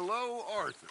Hello, Arthur.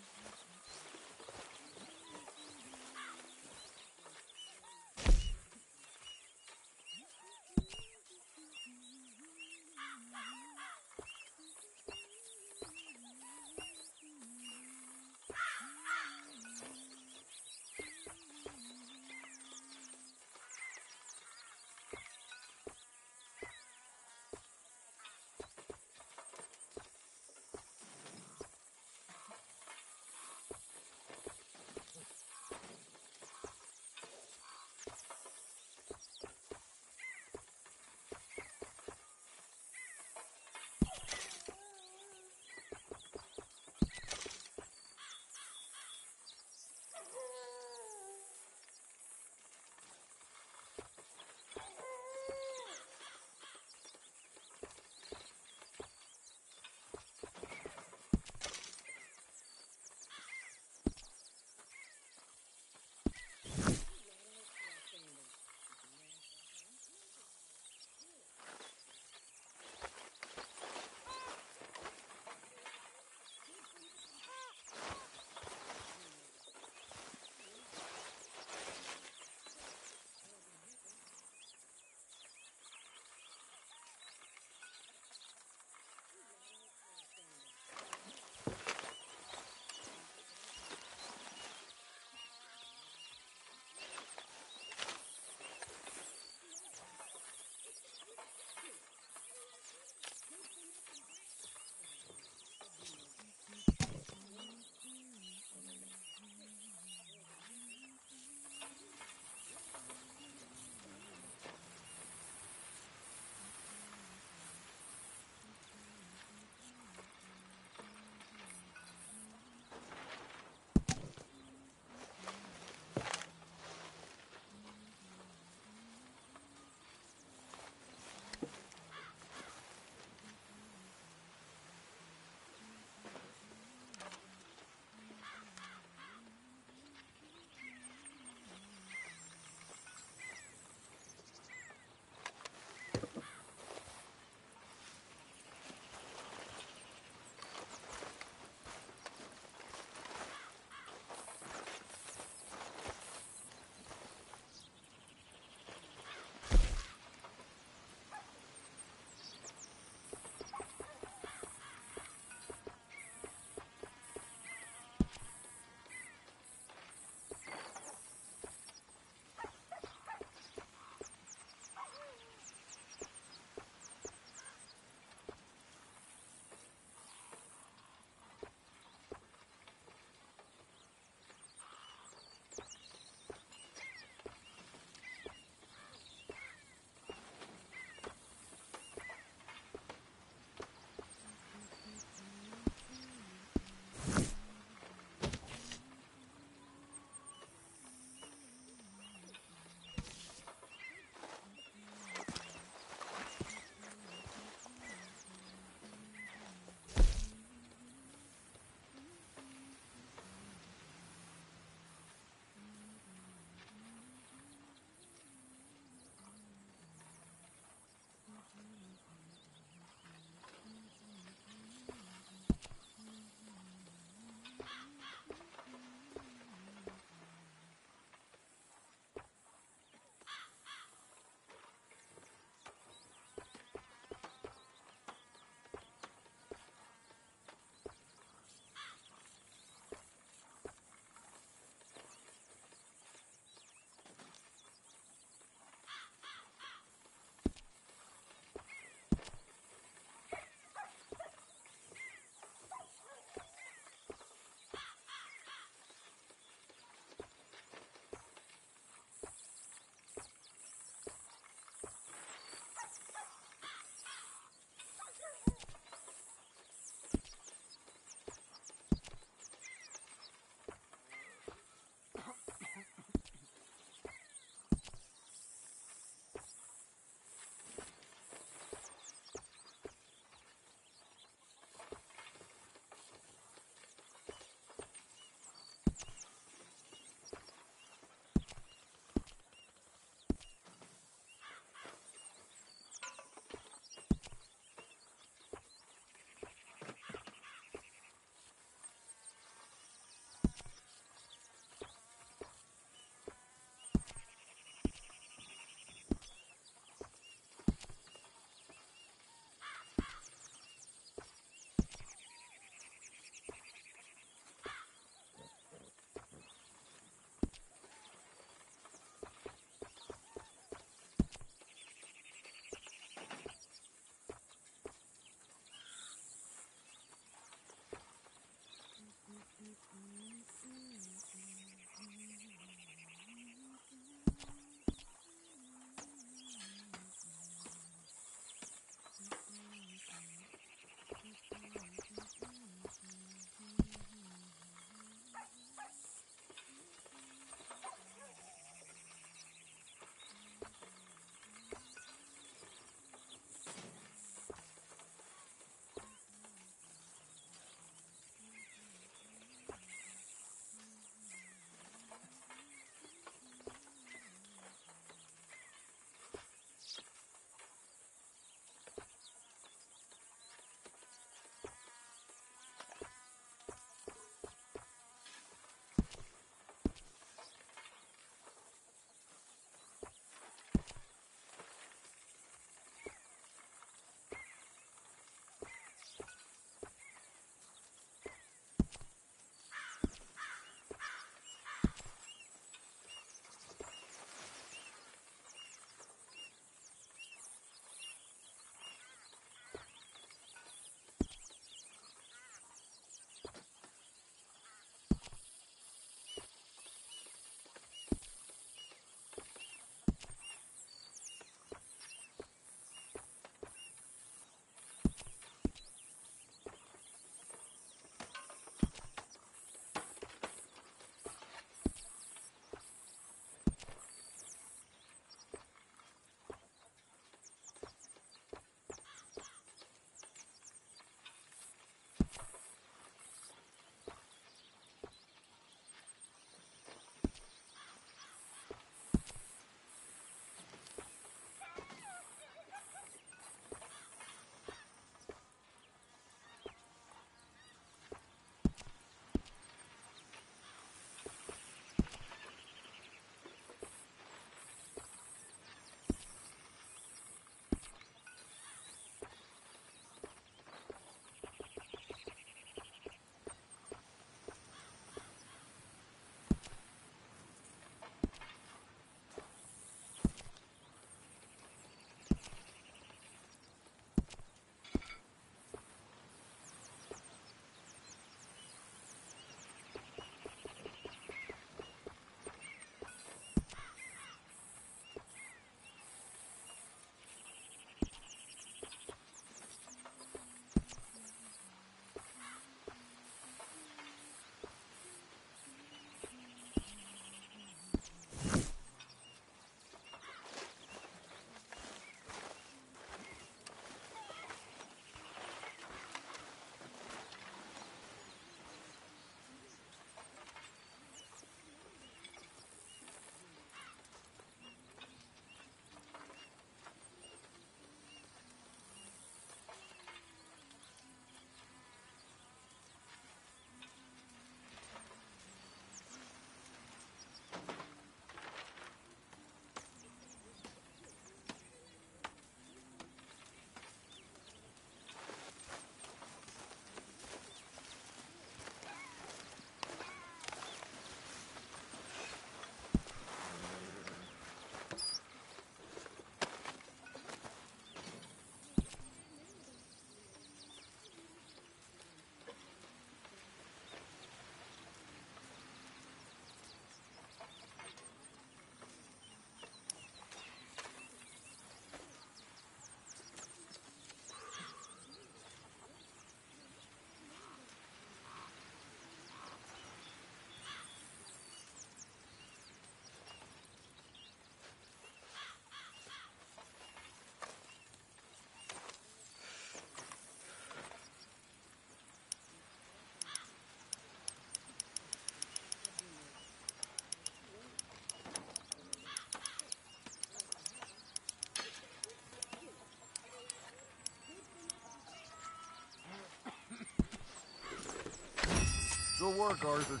Good work, Arthur.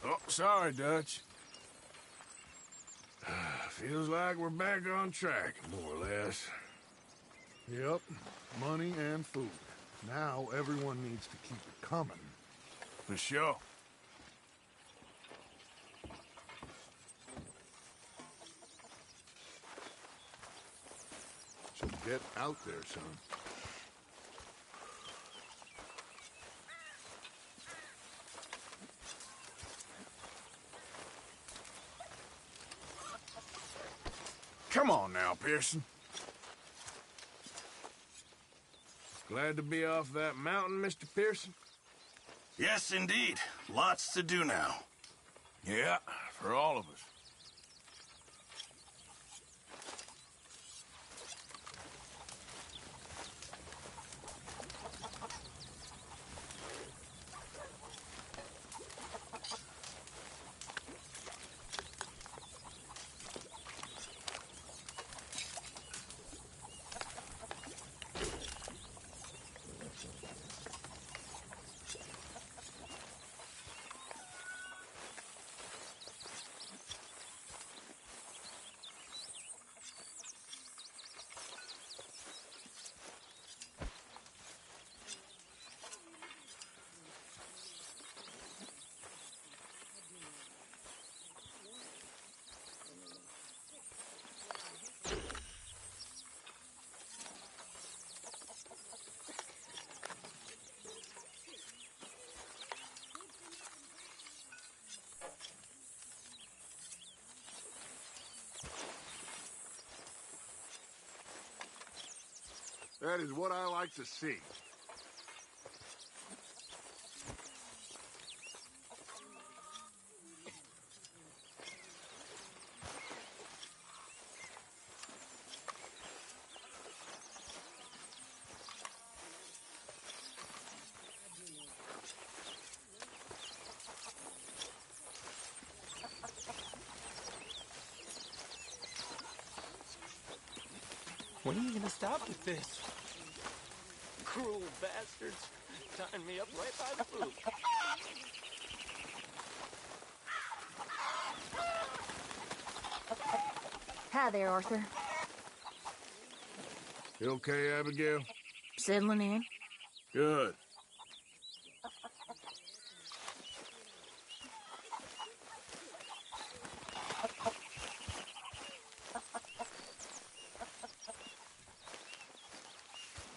Oh, sorry, Dutch. Feels like we're back on track, more or less. Yep, money and food. Now everyone needs to keep it coming. For sure. So get out there, son. Come on now, Pearson. Glad to be off that mountain, Mr. Pearson? Yes, indeed. Lots to do now. Yeah, for all of us. That is what I like to see. When are you gonna stop with this? Cruel bastards, tying me up right by the boot. Hi there, Arthur. You okay, Abigail? Settling in? Good.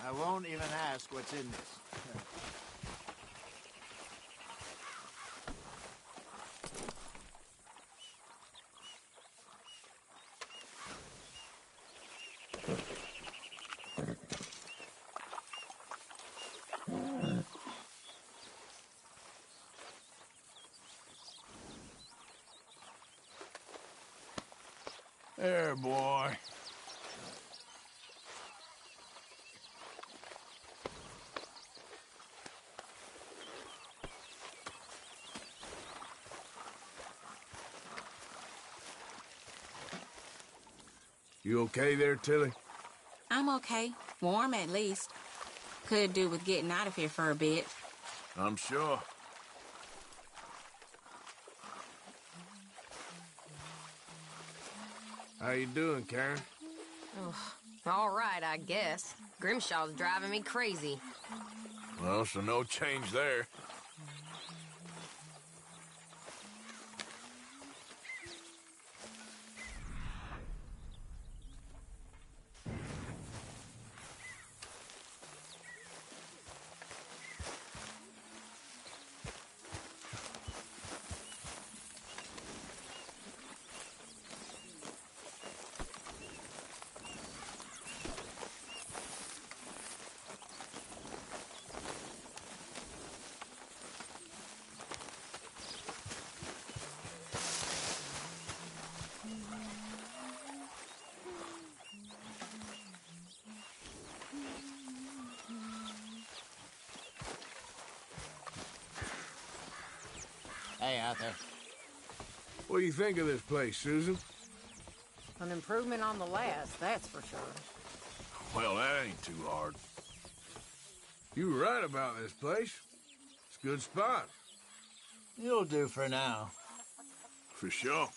I won't even ask what's in this. There, boy. You okay there, Tilly? I'm okay. Warm, at least. Could do with getting out of here for a bit. I'm sure. How you doing, Karen? All right, I guess. Grimshaw's driving me crazy. Well, so no change there. Hey, Arthur. What do you think of this place, Susan? An improvement on the last, that's for sure. Well, that ain't too hard. You were right about this place. It's a good spot. You'll do for now. For sure.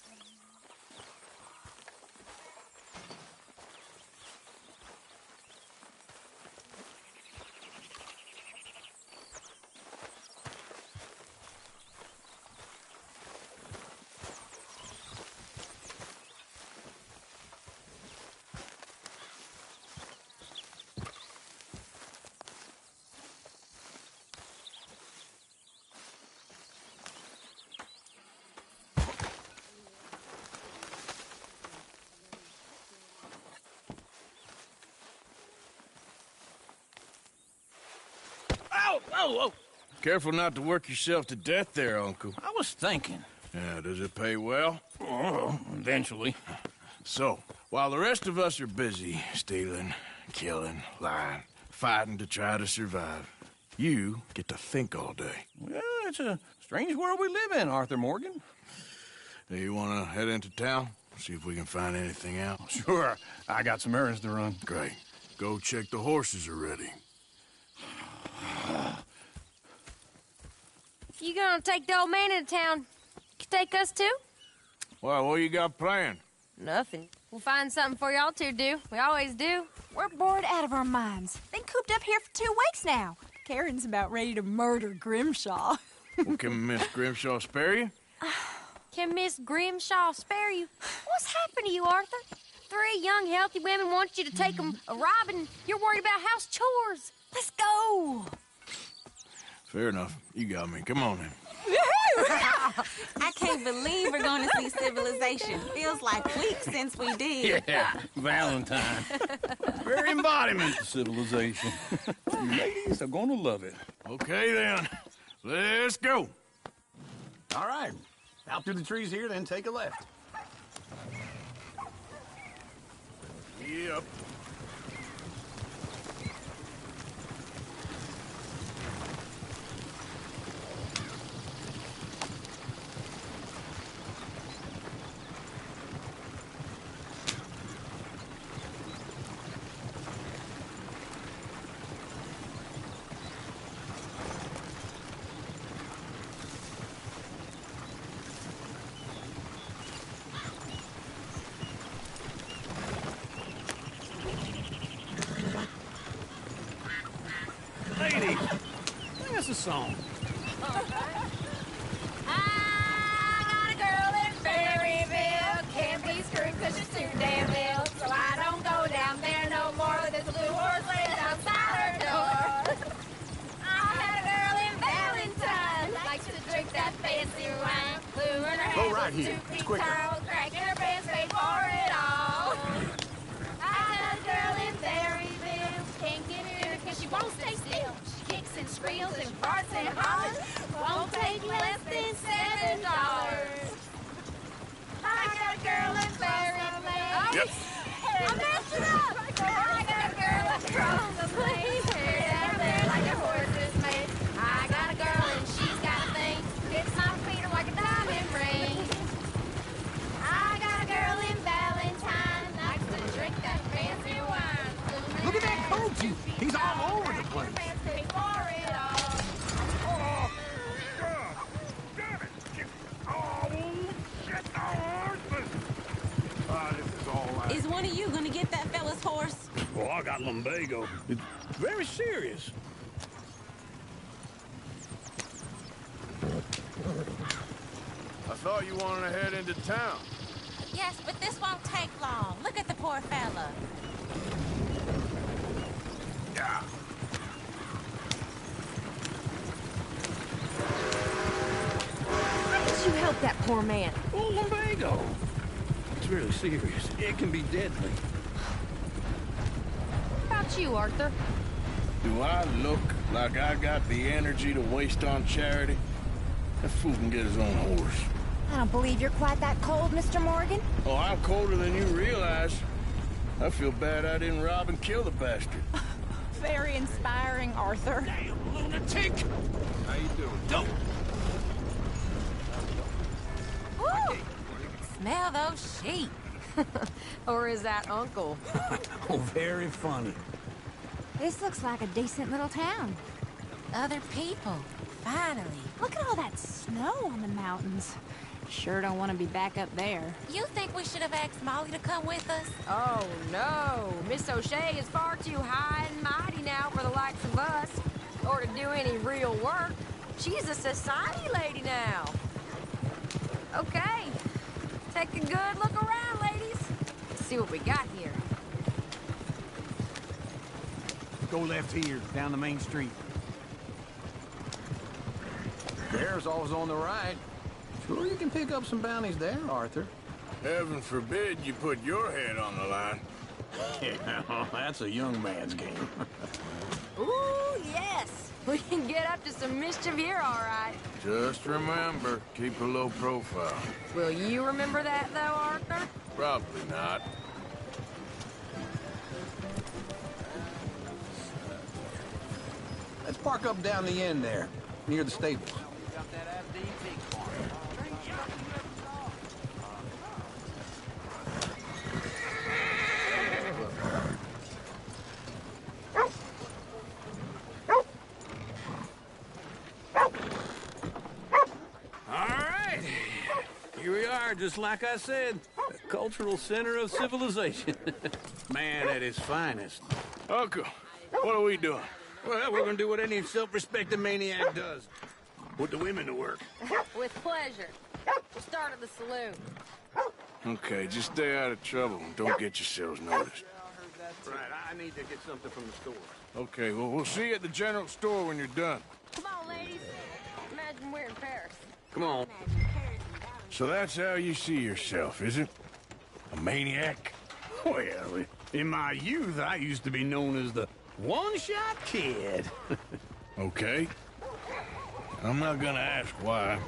Whoa! Careful not to work yourself to death there, Uncle. I was thinking. Yeah, does it pay well? Oh, eventually. So, while the rest of us are busy stealing, killing, lying, fighting to try to survive, you get to think all day. Well, it's a strange world we live in, Arthur Morgan. Do you want to head into town? See if we can find anything out? Sure. I got some errands to run. Great. Go check the horses are ready. If you gonna take the old man into town, you take us too? Well, what you got planned? Nothing. We'll find something for y'all to do. We always do. We're bored out of our minds. Been cooped up here for 2 weeks now. Karen's about ready to murder Grimshaw. Well, can Miss Grimshaw spare you? Can Miss Grimshaw spare you? What's happened to you, Arthur? 3 young, healthy women want you to take them a robbing. You're worried about house chores. Let's go. Fair enough. You got me. Come on then. I can't believe we're going to see civilization. Feels like weeks since we did. Yeah, Valentine. Very embodiment of civilization. You ladies are going to love it. Okay then. Let's go. All right. Out through the trees here, then take a left. Yep. Ladies, sing us a song. I got a girl in Berryville. Can't be screwed 'cause she's too damn ill. So I don't go down there no more. There's a blue horse laying outside her door. I had a girl in Valentine. Likes to drink that fancy wine. Blue in her Go hair right was here. 2 It's feet quicker. tall. Crack in her pants, paid for it all. I got a girl in Berryville. Can't get her 'cause she won't stay still. She kicks and squeals and farts and hollers. Won't take less than $7. I got a girl in Berryville. Yep. I messed it up. I got a girl across the plain. Hair down there like a horse is made. I got a girl and she's got a thing. Hits my feet like a diamond ring. I got a girl in Valentine. Likes to drink that fancy wine. Look at that coat. He's all over the place. Is one of you going to get that fella's horse? Well, I got lumbago. It's very serious. I thought you wanted to head into town. Yes, but this won't take long. Look at the poor fella. Yeah. How did you help that poor man? Oh, lumbago. It's really serious. It can be deadly. How about you, Arthur? Do I look like I got the energy to waste on charity? That fool can get his own horse. I don't believe you're quite that cold, Mr. Morgan. Oh, I'm colder than you realize. I feel bad I didn't rob and kill the bastard. Very inspiring, Arthur. Damn lunatic. How you doing? Don't. Woo! Smell those sheep. Or is that Uncle? Oh, very funny. This looks like a decent little town. Other people, finally. Look at all that snow on the mountains. Sure don't want to be back up there. You think we should have asked Molly to come with us? Oh, no. Miss O'Shea is far too high and mighty now for the likes of us. Or to do any real work. She's a society lady now. Okay. Take a good look around, ladies. Let's see what we got here. Go left here, down the main street. Bear's always on the right. Sure you can pick up some bounties there, Arthur. Heaven forbid you put your head on the line. Yeah, that's a young man's game. Ooh, yes. We can get up to some mischief here, all right. Just remember, keep a low profile. Will you remember that, though, Arthur? Probably not. Let's park up down the end there, near the stables. Just like I said, a cultural center of civilization. Man at his finest. Uncle, what are we doing? Well, we're gonna do what any self-respecting maniac does. Put the women to work. With pleasure. We'll start at the saloon. Okay, just stay out of trouble and don't get yourselves noticed. Right, I need to get something from the store. Okay, well, we'll see you at the general store when you're done. Come on, ladies. Imagine we're in Paris. Come on. So that's how you see yourself, is it? A maniac? Well, in my youth, I used to be known as the one-shot kid. Okay. I'm not gonna ask why.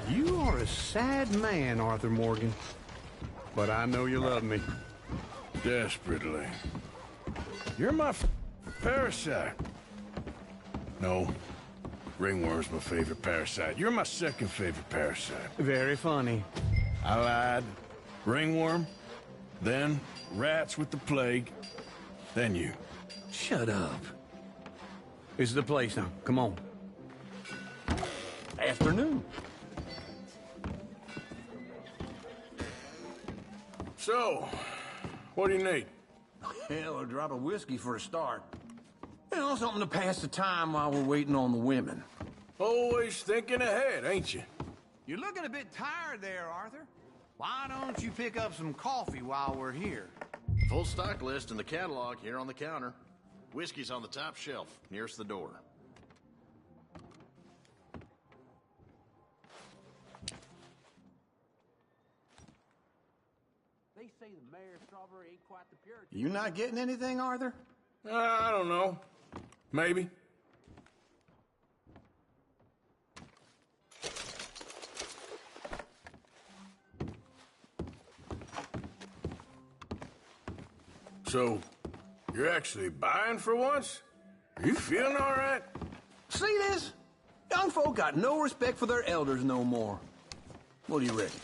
You are a sad man, Arthur Morgan. But I know you love me. Desperately. You're my parasite. No. Ringworm's my favorite parasite. You're my second favorite parasite. Very funny. I lied. Ringworm, then rats with the plague, then you. Shut up. This is the place now. Come on. Afternoon. So, what do you need? Hell, a drop of whiskey for a start. You know, something to pass the time while we're waiting on the women. Always thinking ahead, ain't you? You're looking a bit tired there, Arthur. Why don't you pick up some coffee while we're here? Full stock list in the catalog here on the counter. Whiskey's on the top shelf, nearest the door. They say the mayor's strawberry ain't quite the purity. You not getting anything, Arthur? I don't know. Maybe. So, you're actually buying for once? Are you feeling all right? See this? Young folk got no respect for their elders no more. What do you reckon?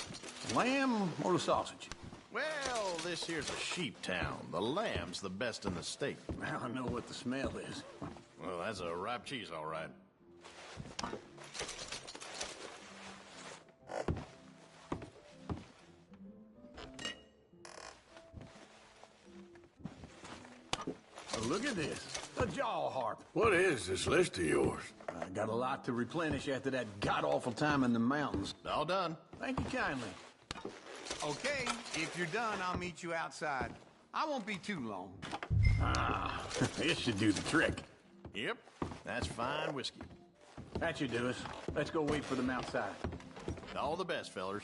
Lamb or the sausage? Well, this here's a sheep town. The lamb's the best in the state. Now I know what the smell is. Well, that's a ripe cheese, all right. Oh, look at this. A jaw harp. What is this list of yours? I got a lot to replenish after that god-awful time in the mountains. All done. Thank you kindly. Okay, if you're done, I'll meet you outside. I won't be too long. Ah, this should do the trick. Yep, that's fine whiskey. That should do us. Let's go wait for them outside. All the best, fellers.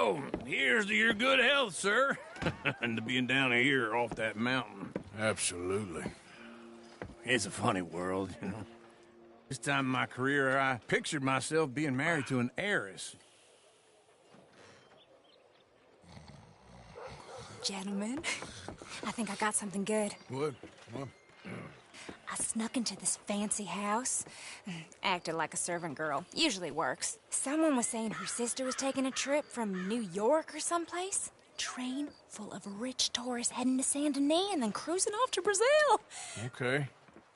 Well, here's to your good health, sir. And to being down here off that mountain. Absolutely. It's a funny world, you know. This time in my career, I pictured myself being married to an heiress. Gentlemen, I think I got something good. What? I snuck into this fancy house. Acted like a servant girl. Usually works. Someone was saying her sister was taking a trip from New York or someplace. Train full of rich tourists heading to Saint Denis and then cruising off to Brazil. Okay.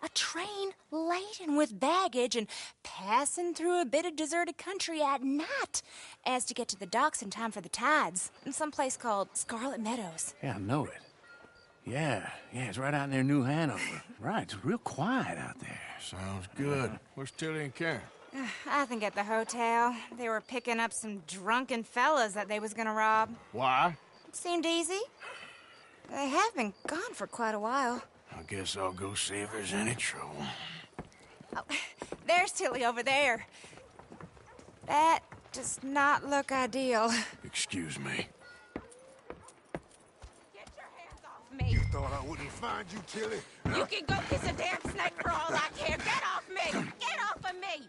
A train laden with baggage and passing through a bit of deserted country at night as to get to the docks in time for the tides in some place called Scarlet Meadows. Yeah, I know it. Yeah, it's right out near New Hanover. Right, it's real quiet out there. Sounds good. Where's Tilly and Karen? I think at the hotel. They were picking up some drunken fellas that they was gonna rob. Why? It seemed easy. They have been gone for quite a while. I guess I'll go see if there's any trouble. Oh, there's Tilly over there. That does not look ideal. Excuse me. Me. You thought I wouldn't find you, Tilly? You can go kiss a damn snake for all I care. Get off me! Get off of me!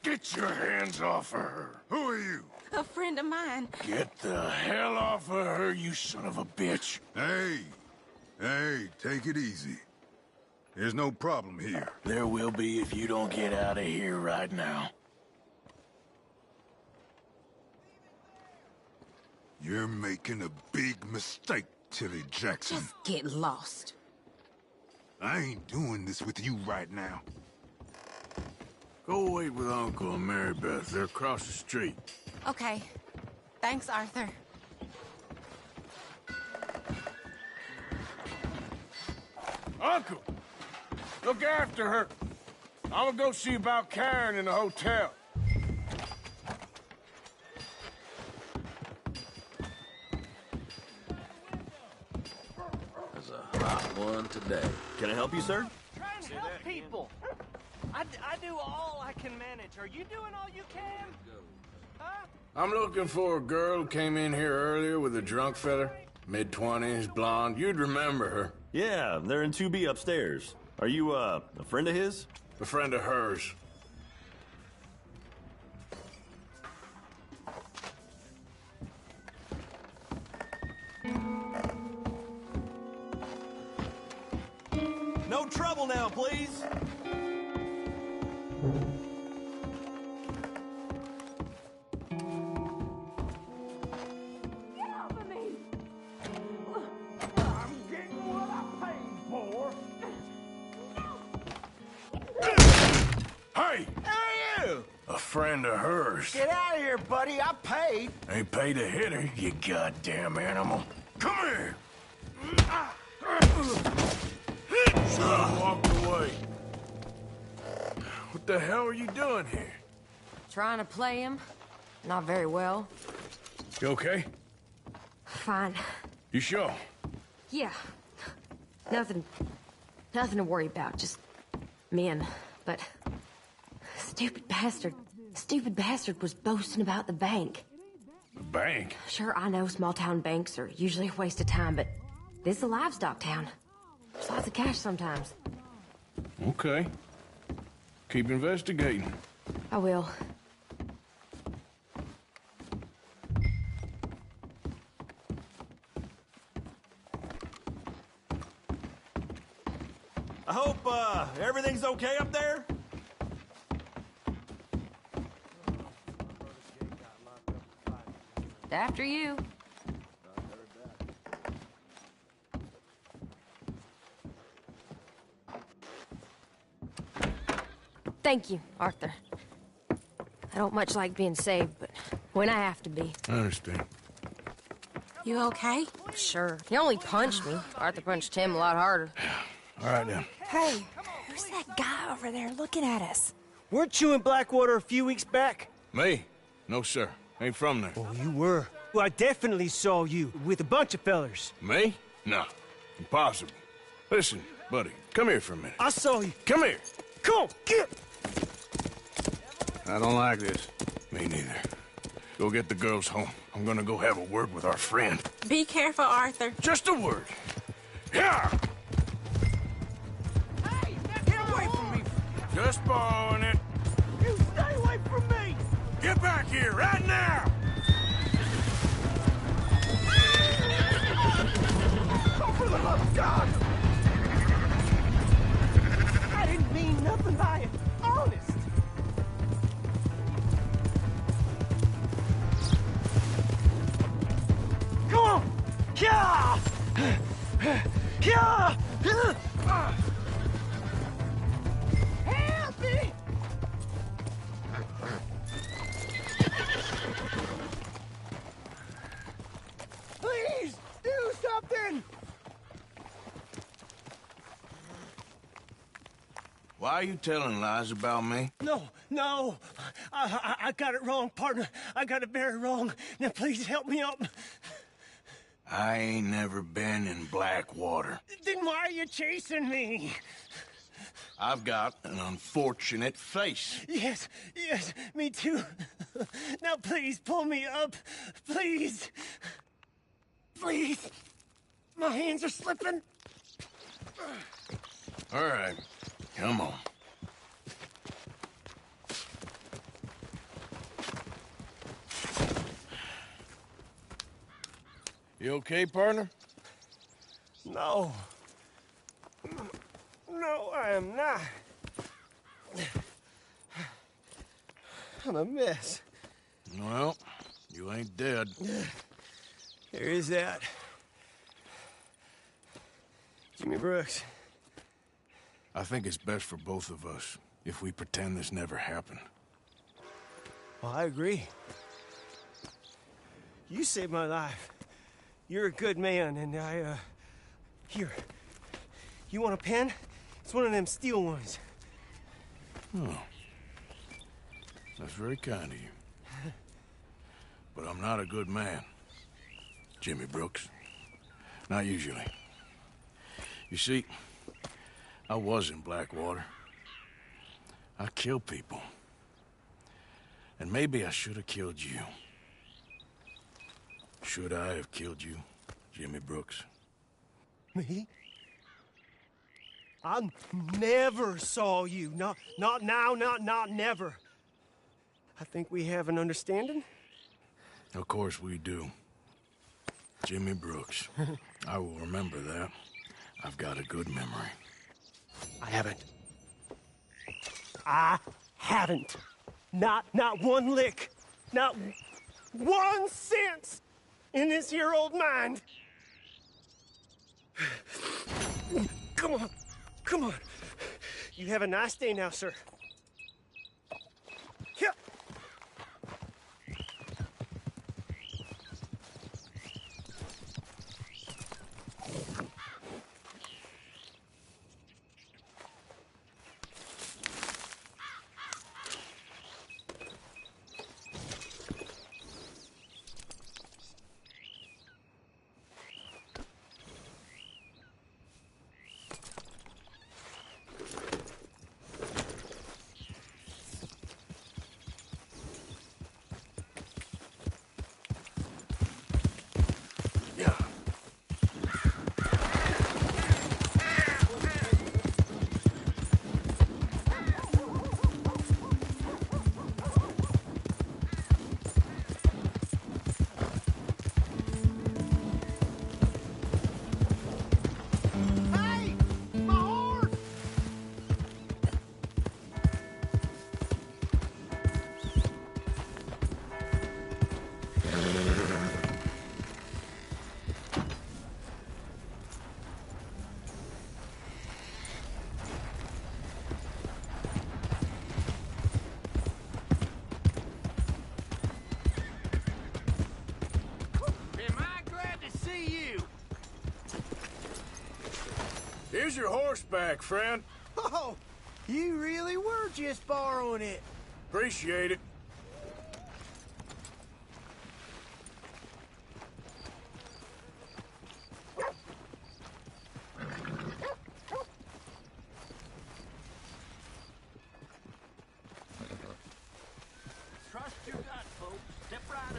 Get your hands off of her. Who are you? A friend of mine. Get the hell off of her, you son of a bitch. Hey, take it easy. There's no problem here. There will be if you don't get out of here right now. You're making a big mistake, Tilly Jackson. Just get lost. I ain't doing this with you right now. Go wait with Uncle and Mary Beth. They're across the street. Okay. Thanks, Arthur. Uncle! Look after her. I'm gonna go see about Karen in the hotel. There's a hot one today. Can I help you, sir? Try and help people. I do all I can manage. Are you doing all you can? Huh? I'm looking for a girl who came in here earlier with a drunk fella. Mid-20s, blonde. You'd remember her. Yeah, they're in 2B upstairs. Are you, a friend of his? A friend of hers. No trouble now, please. Hey! A friend of hers. Get out of here, buddy. I paid. Ain't paid to hit her, you goddamn animal. Come here! Son walked away. What the hell are you doing here? Trying to play him. Not very well. You okay? Fine. You sure? Yeah. Nothing to worry about. Just men. But stupid bastard was boasting about the bank. The bank? Sure, I know small town banks are usually a waste of time, but this is a livestock town. There's lots of cash sometimes. Okay. Keep investigating. I will. I hope, everything's okay up there? After you. Thank you, Arthur. I don't much like being saved, but when I have to be. I understand. You okay? Sure. He only punched me. Arthur punched him a lot harder. All right, then. Hey, who's that guy over there looking at us? Weren't you in Blackwater a few weeks back? Me? No, sir. Ain't from there. Oh, you were. Well, I definitely saw you with a bunch of fellers. Me? No. Impossible. Listen, buddy, come here for a minute. I saw you. Come here. Come on, get! I don't like this. Me neither. Go get the girls home. I'm gonna go have a word with our friend. Be careful, Arthur. Just a word. Yeah! Hey, get away from me! Just borrowing it. You stay away from me! Get back here, right now! Oh, for the love of God! I didn't mean nothing by it. Honest. Come on! Yeah! Yeah! Help me! Please, do something! Why are you telling lies about me? No. I got it wrong, partner. I got it very wrong. Now, please help me up. I ain't never been in Blackwater. Then why are you chasing me? I've got an unfortunate face. Yes, me too. Now, please, pull me up. Please. Please. My hands are slipping. All right, come on. You okay, partner? No. No, I am not. I'm a mess. Well, you ain't dead. There is that. Jimmy Brooks. I think it's best for both of us if we pretend this never happened. Well, I agree. You saved my life. You're a good man, and here. You want a pen? It's one of them steel ones. Oh. That's very kind of you. But I'm not a good man, Jimmy Brooks. Not usually. You see, I was in Blackwater. I killed people. And maybe I should have killed you. Should I have killed you, Jimmy Brooks? Me? I never saw you. Not now, not never. I think we have an understanding. Of course we do. Jimmy Brooks. I will remember that. I've got a good memory. I haven't. Not one lick. Not 1 cent in this here old mind. Come on. You have a nice day now, sir. Here. Here's your horseback, friend. Oh, you really were just borrowing it. Appreciate it. Trust your gut, folks. Step right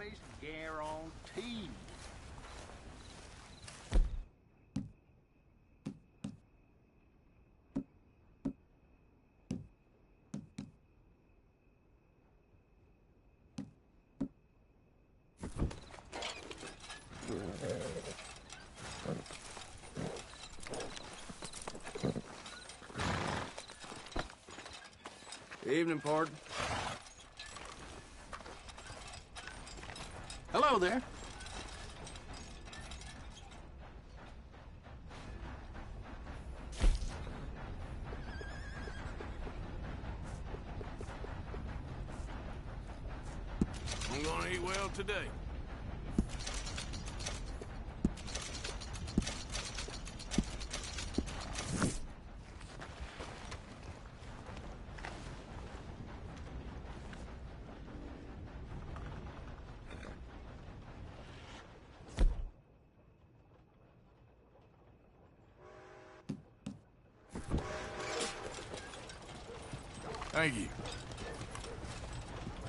office guarantee. Evening, pardon. Hello there. I'm gonna eat well today. Thank you.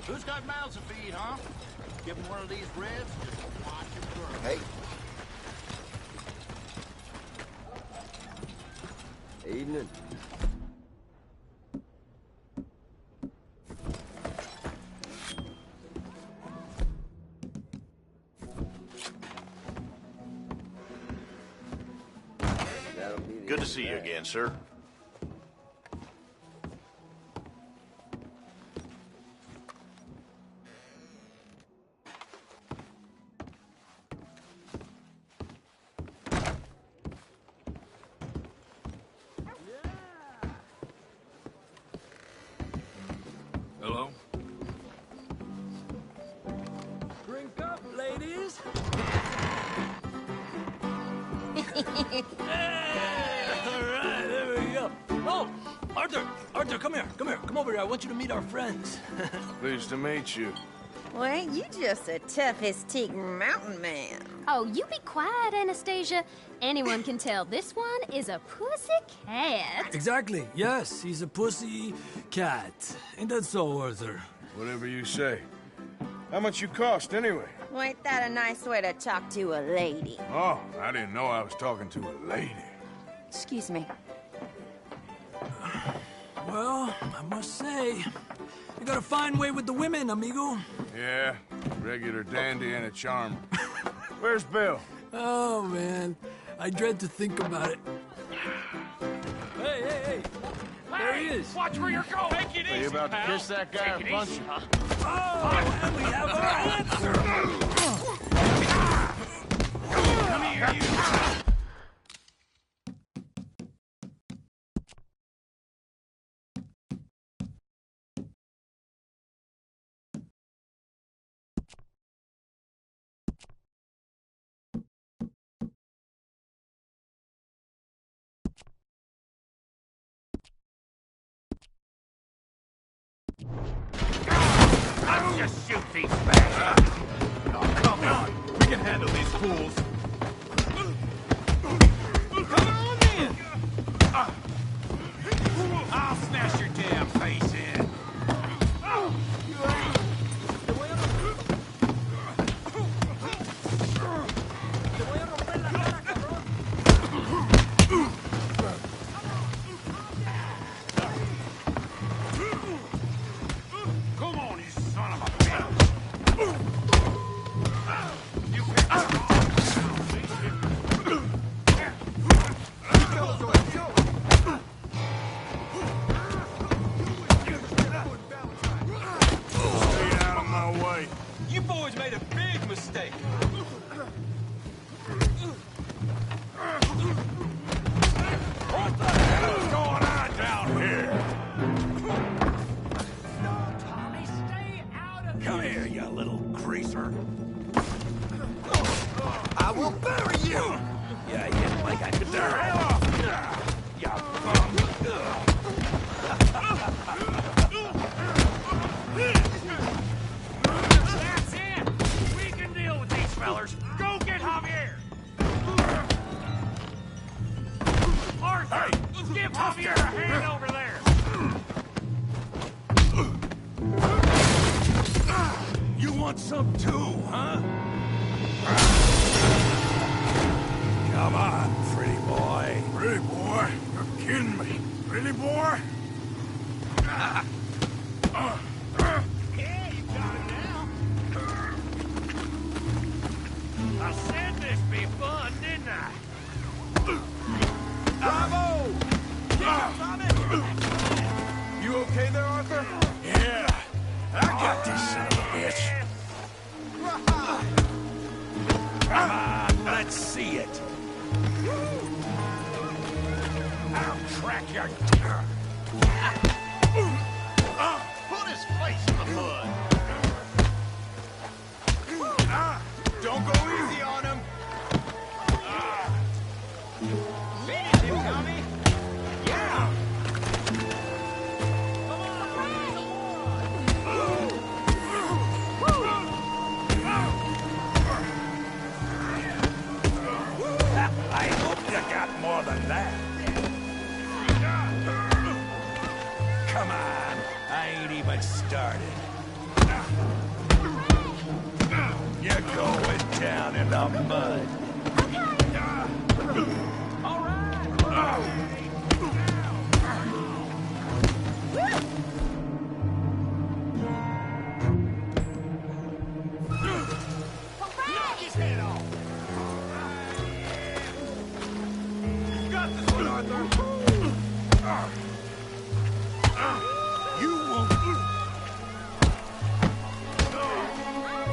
Who's got mouths to feed, huh? Give him one of these ribs, just watch him grow. Hey. Evening. Good to see you again, sir. Hello? Drink up, ladies. All right, there we go. Oh, Arthur, come here. Come over here. I want you to meet our friends. Pleased to meet you. Well, ain't you just a tough-as-teak mountain man? Oh, you be quiet, Anastasia. Anyone can tell this one is a pussy cat. Exactly. Yes, he's a pussy cat. Ain't that so, Arthur? Whatever you say. How much you cost, anyway? Well, ain't that a nice way to talk to a lady? Oh, I didn't know I was talking to a lady. Excuse me. Well, I must say, you got a fine way with the women, amigo. Yeah, regular dandy and a charmer. Where's Bill? Oh, man. I dread to think about it. Hey! There he is. Watch where you're going. Take it Are easy, you about to pal. kiss that guy Take or it punch easy, him? huh? Oh, and we have our answer. Come here, you. I'll just shoot these bastards. Oh, come on. We can handle these fools. Come on in. I'll smash your damn face in. Come on, you son of a bitch. You Stay out of my way. You boys made a big mistake. What the hell is going on down here? Tommy, stay out of Come here, you little greaser. I will bury you! Yeah, you didn't like I could die. You bum. That's it! We can deal with these fellers. Go get Javier! Arthur, give Javier a hand over there! You want want some too, huh? Come on, pretty boy. Pretty boy? You're kidding me. Pretty boy? Yeah, you got it now. I said this'd be fun, didn't I? Bravo! You okay there, Arthur? Yeah. I got this son of a bitch. Come on, let's see it. I'll crack your... Put his face in the mud. Don't go easy on him. Finish him, Tommy. Yeah. I hope you got more than that. Come on, I ain't even started. You're going down in the mud. All right. Knock his head off. You got this one, Arthur.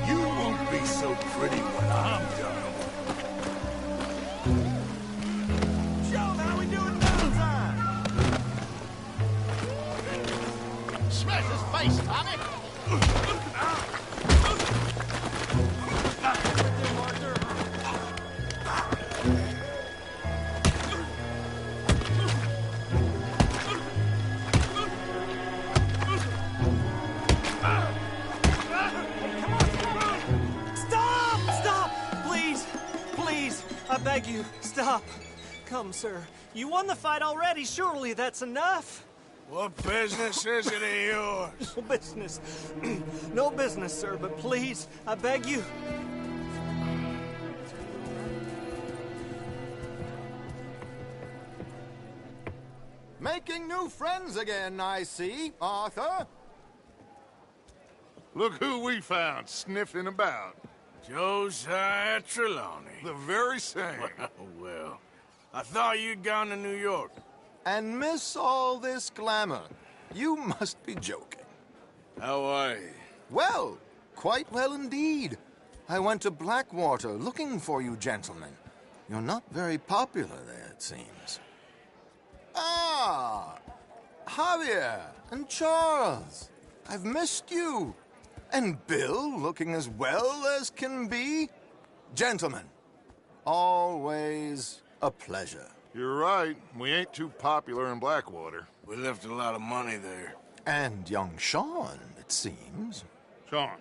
You won't be so pretty when I'm done. Joe, how we doing downtime? Smash his face, Tommy. Stop! Please! Please! I beg you, stop. Come, sir. You won the fight already. Surely that's enough. What business is it of yours? No business. No business, sir, but please, I beg you. Making new friends again, I see, Arthur. Look who we found sniffing about. Josiah Trelawney. The very same. Well, I thought you'd gone to New York. And miss all this glamour. You must be joking. How are you? Well, quite well indeed. I went to Blackwater looking for you gentlemen. You're not very popular there, it seems. Ah! Javier and Charles. I've missed you. And Bill looking as well as can be. Gentlemen, always a pleasure. You're right. We ain't too popular in Blackwater. We left a lot of money there. And young Sean, it seems. Sean,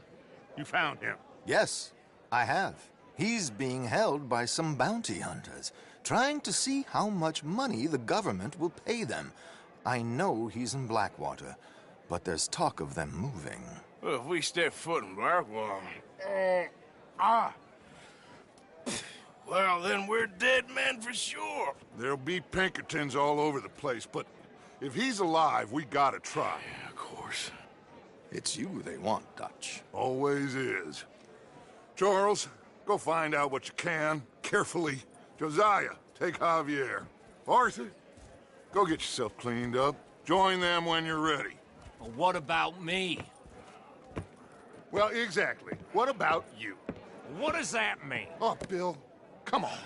you found him. Yes, I have. He's being held by some bounty hunters, trying to see how much money the government will pay them. I know he's in Blackwater, but there's talk of them moving. Well, if we step foot in Blackwater... Well, then we're dead men for sure. There'll be Pinkertons all over the place, but if he's alive, we gotta try. Yeah, of course. It's you they want, Dutch. Always is. Charles, go find out what you can, carefully. Josiah, take Javier. Arthur, go get yourself cleaned up. Join them when you're ready. Well, what about me? Well, exactly. What about you? What does that mean? Oh, Bill, come on.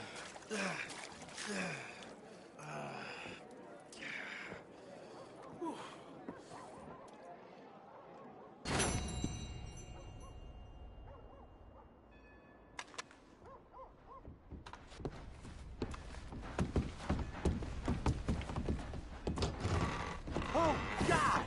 Oh, God!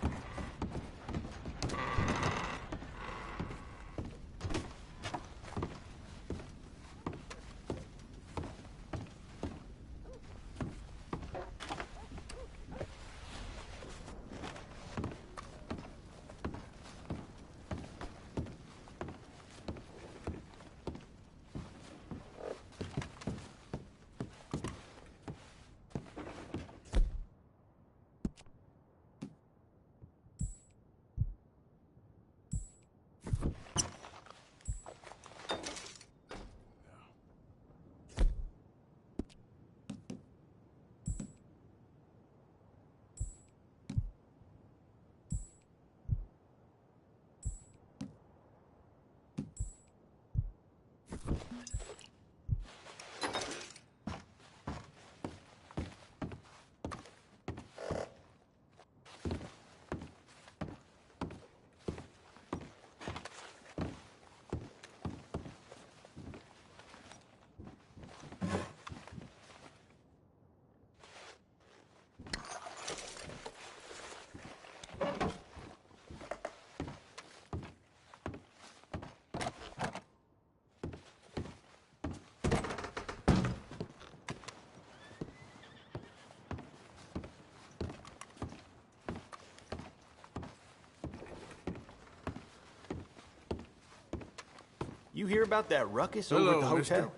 You hear about that ruckus over at the hotel?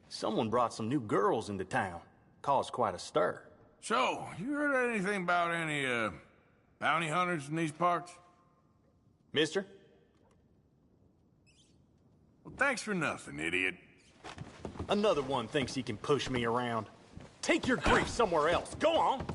Someone brought some new girls into town. Caused quite a stir. So, you heard anything about any, bounty hunters in these parts? Mister? Well, thanks for nothing, idiot. Another one thinks he can push me around. Take your grief somewhere else. Go on!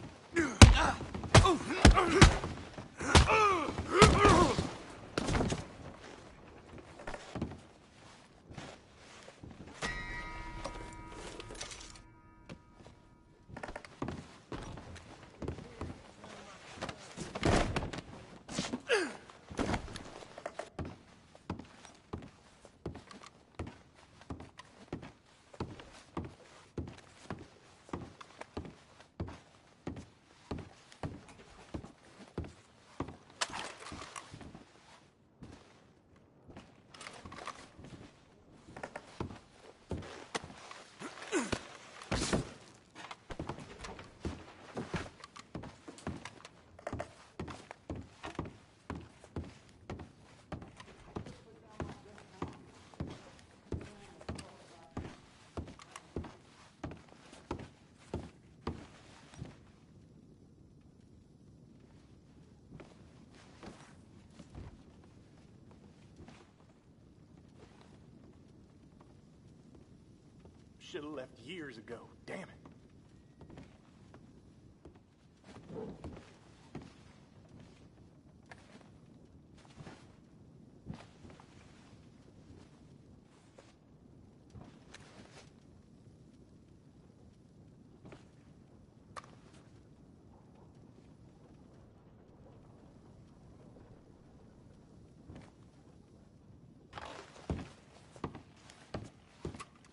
Should have left years ago. Damn it.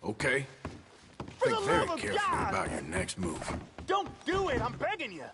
Okay. Think very carefully about your next move. Don't do it! I'm begging you!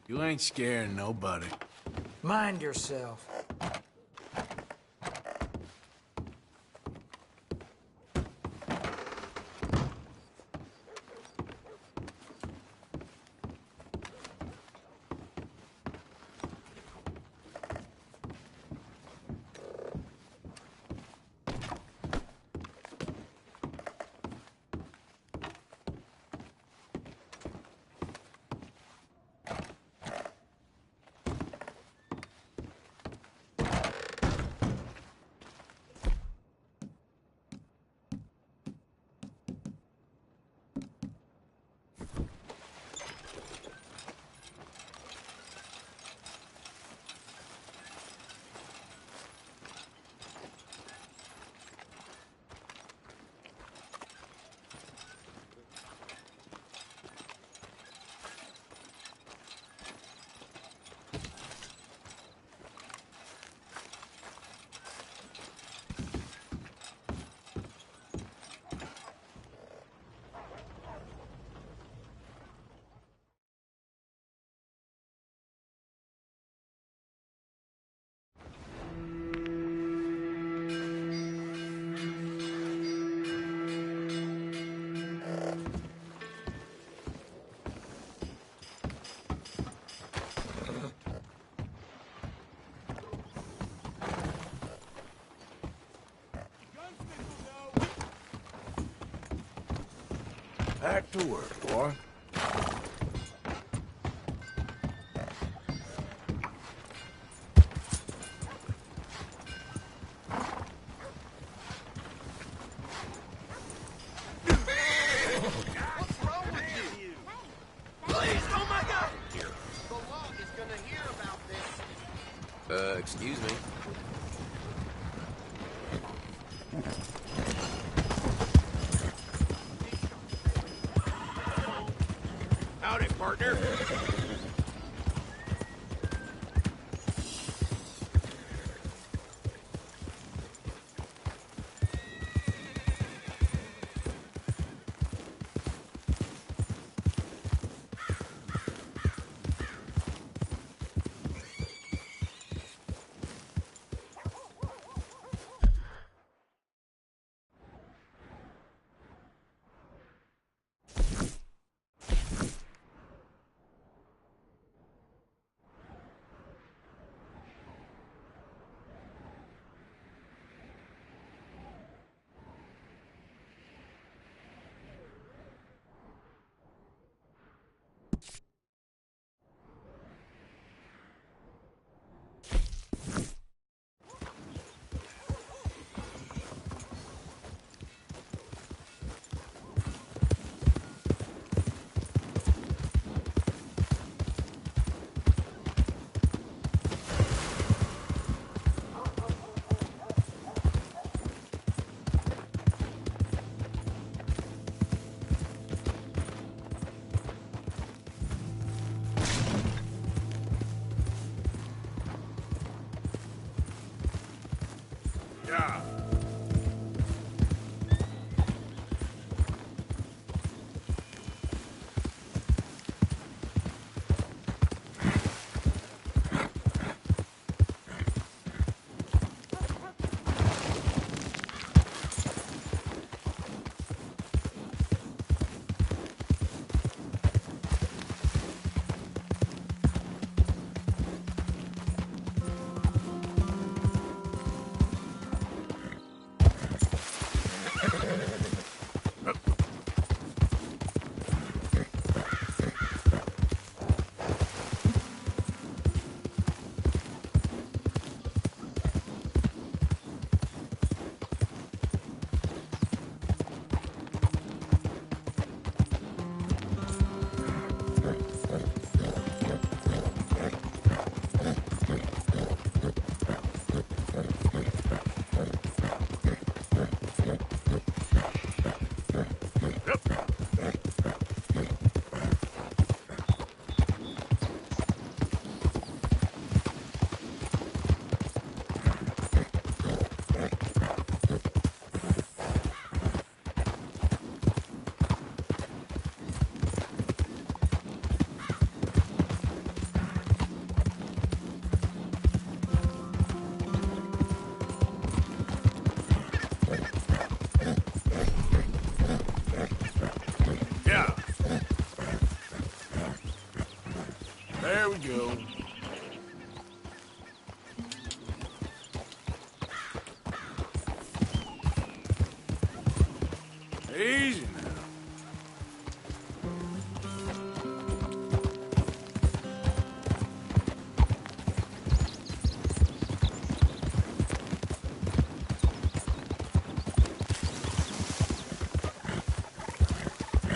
You ain't scaring nobody. Mind yourself. Back to work, boy. Excuse me. Howdy, partner. Yeah. There we go. Easy now.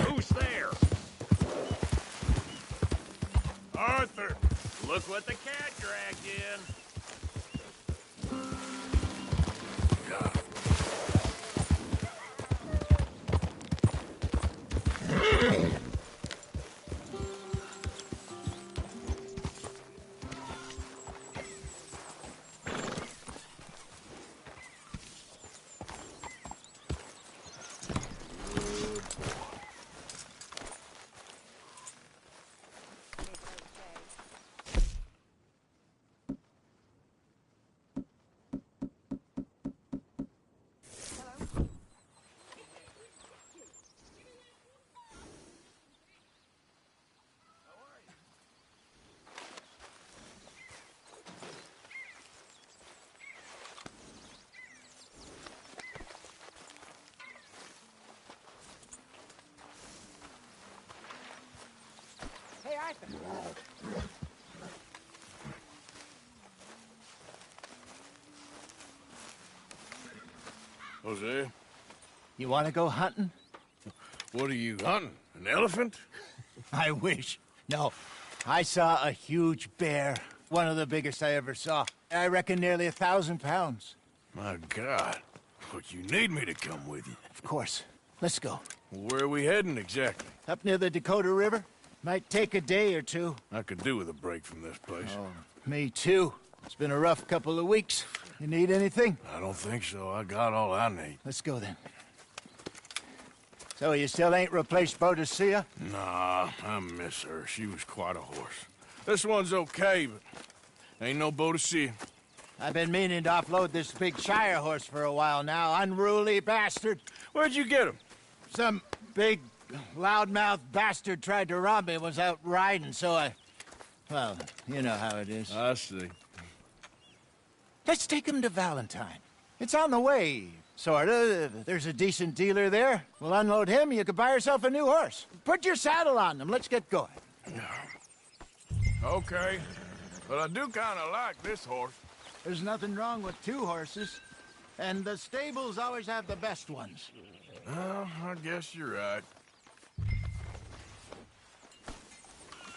Who's there? Arthur, look what the cat dragged in. Arthur. Jose? You want to go hunting? What are you hunting? An elephant? I wish. No. I saw a huge bear. One of the biggest I ever saw. I reckon nearly 1,000 pounds. My God. But you need me to come with you. Of course. Let's go. Where are we heading exactly? Up near the Dakota River. Might take a day or two. I could do with a break from this place. Oh, me too. It's been a rough couple of weeks. You need anything? I don't think so. I got all I need. Let's go then. So you still ain't replaced Boadicea? Nah, I miss her. She was quite a horse. This one's okay, but ain't no Boadicea. I've been meaning to offload this big Shire horse for a while now. Unruly bastard. Where'd you get him? Some big, loudmouth bastard tried to rob me and was out riding, so I... Well, you know how it is. I see. Let's take him to Valentine. It's on the way, sorta. There's a decent dealer there. We'll unload him, you could buy yourself a new horse. Put your saddle on them, let's get going. Okay, but I do kind of like this horse. There's nothing wrong with two horses. And the stables always have the best ones. Well, I guess you're right.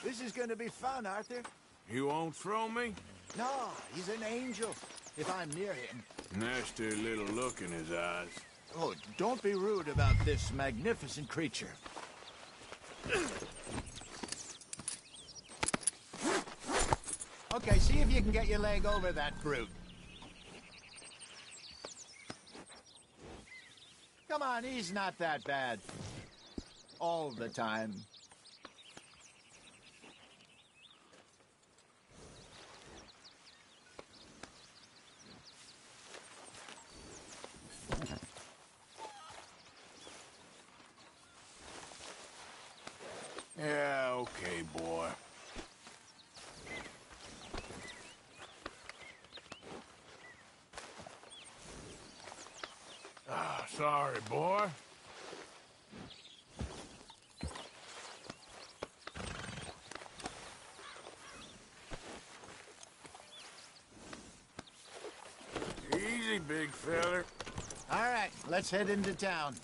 This is gonna be fun, Arthur. You won't throw me? No, he's an angel, if I'm near him. Nasty little look in his eyes. Oh, don't be rude about this magnificent creature. Okay, see if you can get your leg over that brute. Come on, he's not that bad. All the time. Yeah, okay, boy. Ah, sorry, boy. Easy, big feller. All right, let's head into town.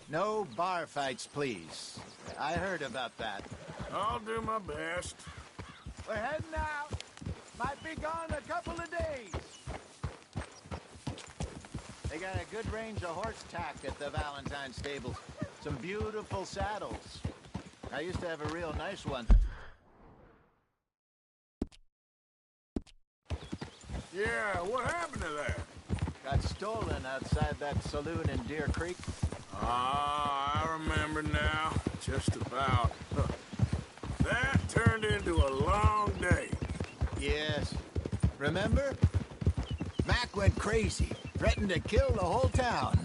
No bar fights, please. I heard about that. I'll do my best. We're heading out. Might be gone a couple of days. They got a good range of horse tack at the Valentine stables. Some beautiful saddles. I used to have a real nice one. Yeah, what happened to that? Got stolen outside that saloon in Deer Creek. Ah, I remember now. Just about. That turned into a long day. Yes. Remember? Mac went crazy, threatened to kill the whole town.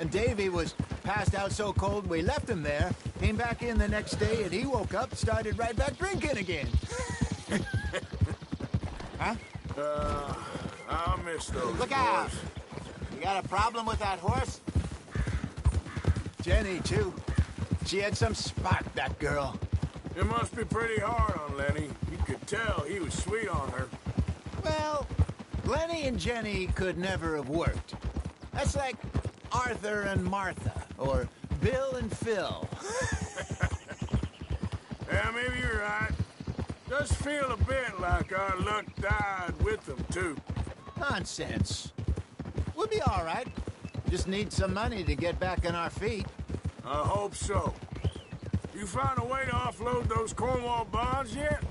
And Davy was passed out so cold we left him there, came back in the next day, and he woke up, started right back drinking again. Huh? I'll miss those. Look out! You got a problem with that horse? Jenny, too. She had some spark, that girl. It must be pretty hard on Lenny. You could tell he was sweet on her. Well, Lenny and Jenny could never have worked. That's like Arthur and Martha, or Bill and Phil. Yeah, maybe you're right. Does feel a bit like our luck died with them, too. Nonsense. We'll be all right. Just need some money to get back on our feet. I hope so. You found a way to offload those Cornwall bonds yet?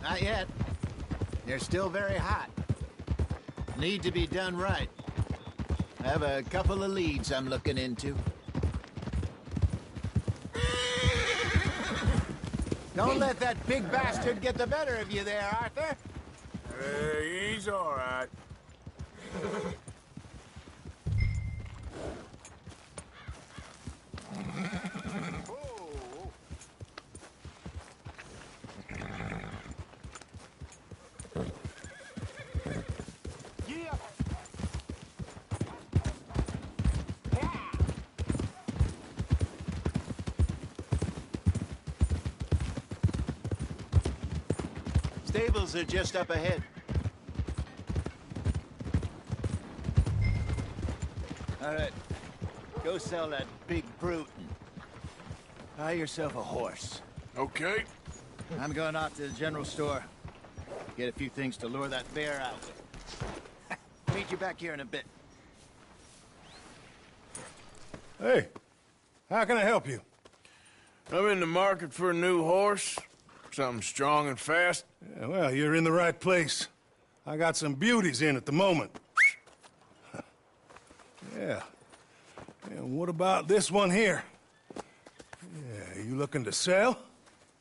Not yet. They're still very hot. Need to be done right. I have a couple of leads I'm looking into. Don't let that big bastard get the better of you there, Arthur. He's all right. stables are just up ahead. All right. Go sell that big brute and buy yourself a horse. Okay. I'm going off to the general store. Get a few things to lure that bear out with. Meet you back here in a bit. Hey, how can I help you? I'm in the market for a new horse. Something strong and fast. Yeah, well, you're in the right place. I got some beauties in at the moment. Yeah. And what about this one here? Yeah, you looking to sell?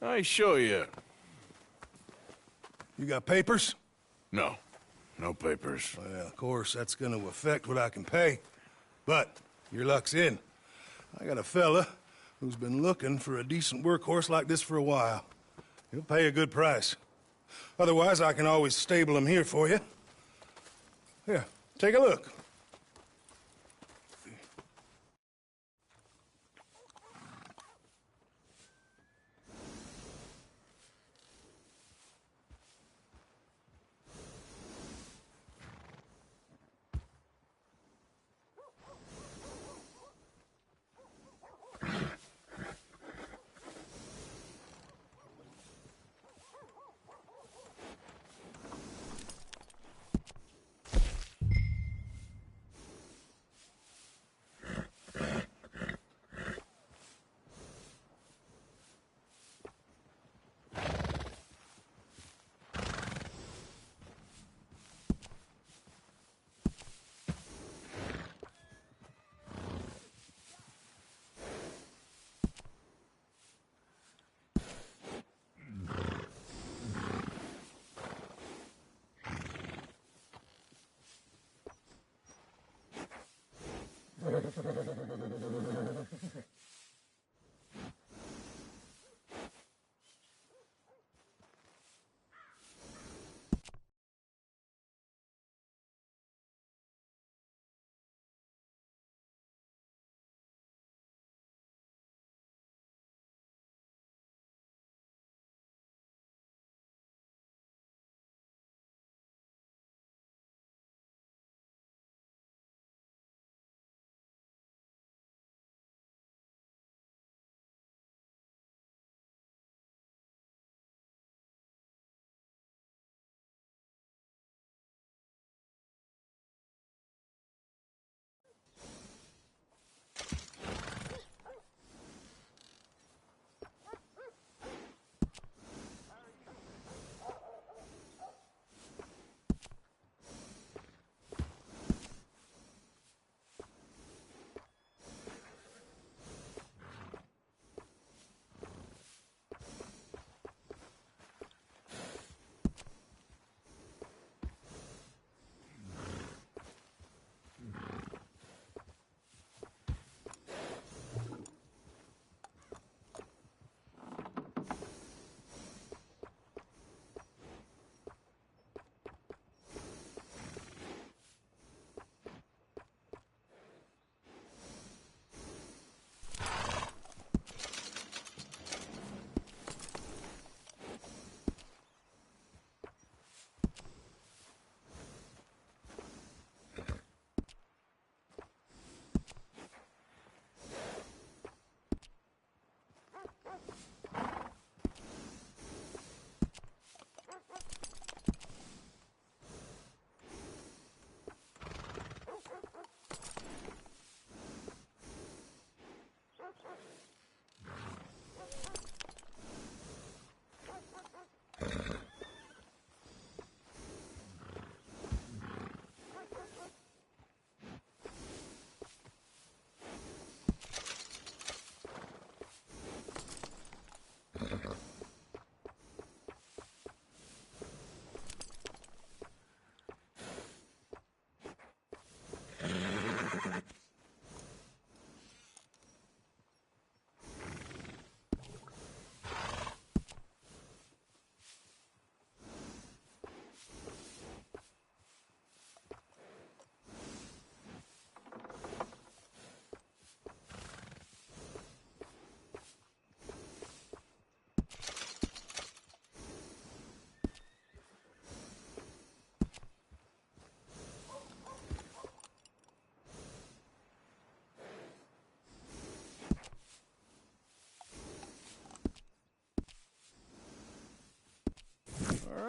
I show you. You got papers? No. No papers. Well, of course, that's gonna affect what I can pay. But your luck's in. I got a fella who's been looking for a decent workhorse like this for a while. He'll pay a good price. Otherwise, I can always stable him here for you. Here, take a look.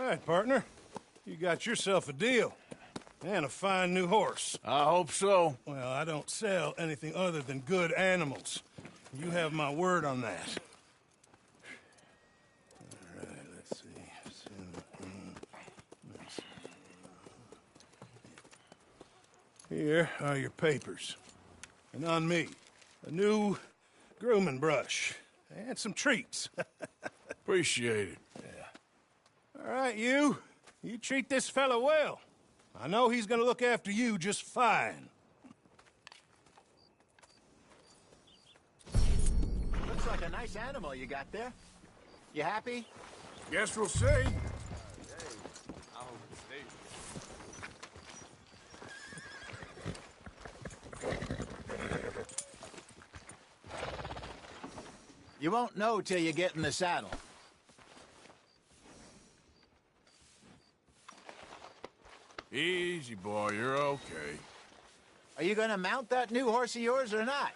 right, partner. You got yourself a deal. And a fine new horse. I hope so. Well, I don't sell anything other than good animals. You have my word on that. All right, let's see. Here are your papers. And on me, a new grooming brush. And some treats. Appreciate it. Yeah. All right, you. You treat this fella well. I know he's gonna look after you just fine. Looks like a nice animal you got there. You happy? Guess we'll see. You won't know till you get in the saddle. Easy, boy. You're okay. Are you gonna mount that new horse of yours or not?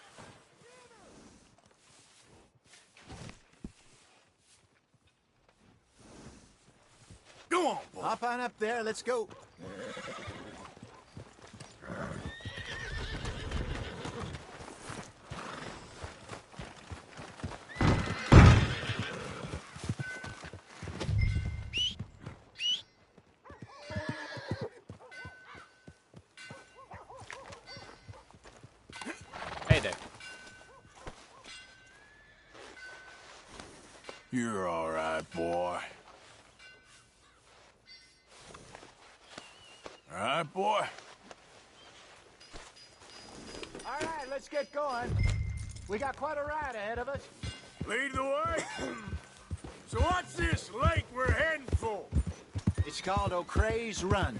Go on, boy. Hop on up there, let's go. Hey there. You're all right, boy. All right, boy? All right, let's get going. We got quite a ride ahead of us. Lead the way. So what's this lake we're heading for? It's called O'Creagh's Run,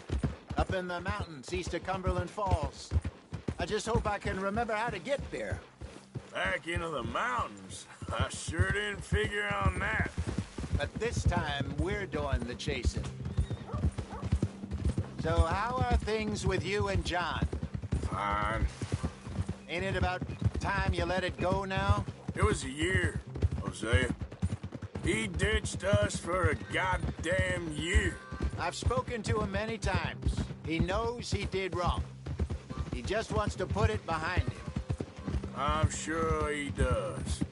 up in the mountains east of Cumberland Falls. I just hope I can remember how to get there. Back into the mountains? I sure didn't figure on that. But this time, we're doing the chasing. So how are things with you and John? Fine. Ain't it about time you let it go now? It was a year, Hosea. He ditched us for a goddamn year. I've spoken to him many times. He knows he did wrong. He just wants to put it behind him. I'm sure he does.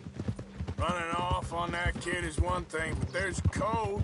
Running off on that kid is one thing, but there's code.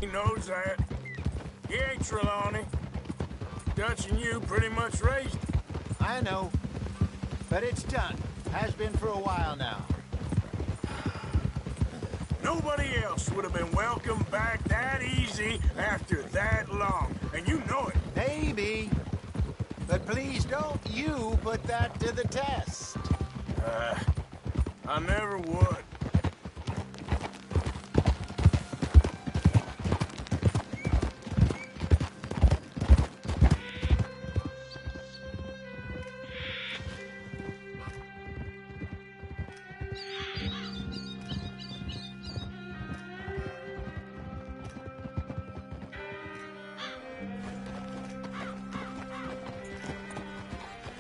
He knows that. He ain't Trelawney. Dutch and you pretty much raised him. I know. But it's done. Has been for a while now. Nobody else would have been welcomed back that easy after that long. And you know it. Maybe. But please don't you put that to the test. I never would.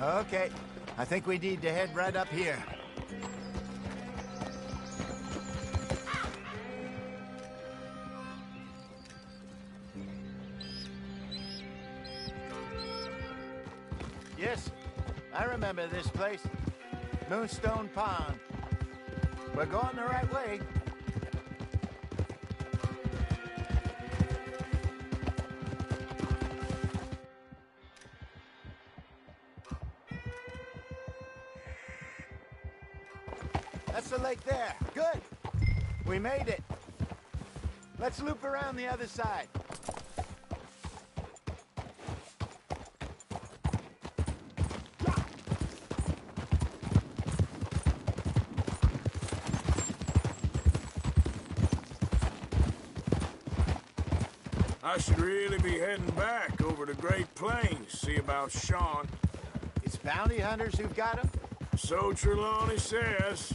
Okay, I think we need to head right up here. Yes, I remember this place. Moonstone Pond. We're going the right way. That's the lake there. Good. We made it. Let's loop around the other side. I should really be heading back over the Great Plains, see about Sean. It's bounty hunters who've got him? So Trelawney says.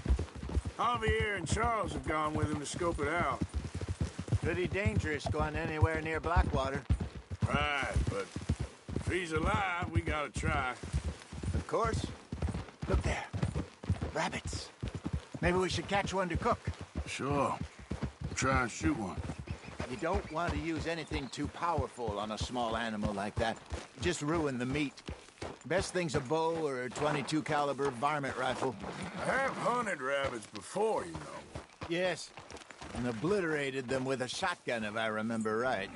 Javier and Charles have gone with him to scope it out. Pretty dangerous going anywhere near Blackwater. Right, but if he's alive, we gotta try. Of course. Look there. Rabbits. Maybe we should catch one to cook. Sure. Try and shoot one. You don't want to use anything too powerful on a small animal like that. Just ruin the meat. Best thing's a bow or a .22 caliber varmint rifle. I have hunted rabbits before, you know. Yes, and obliterated them with a shotgun, if I remember right.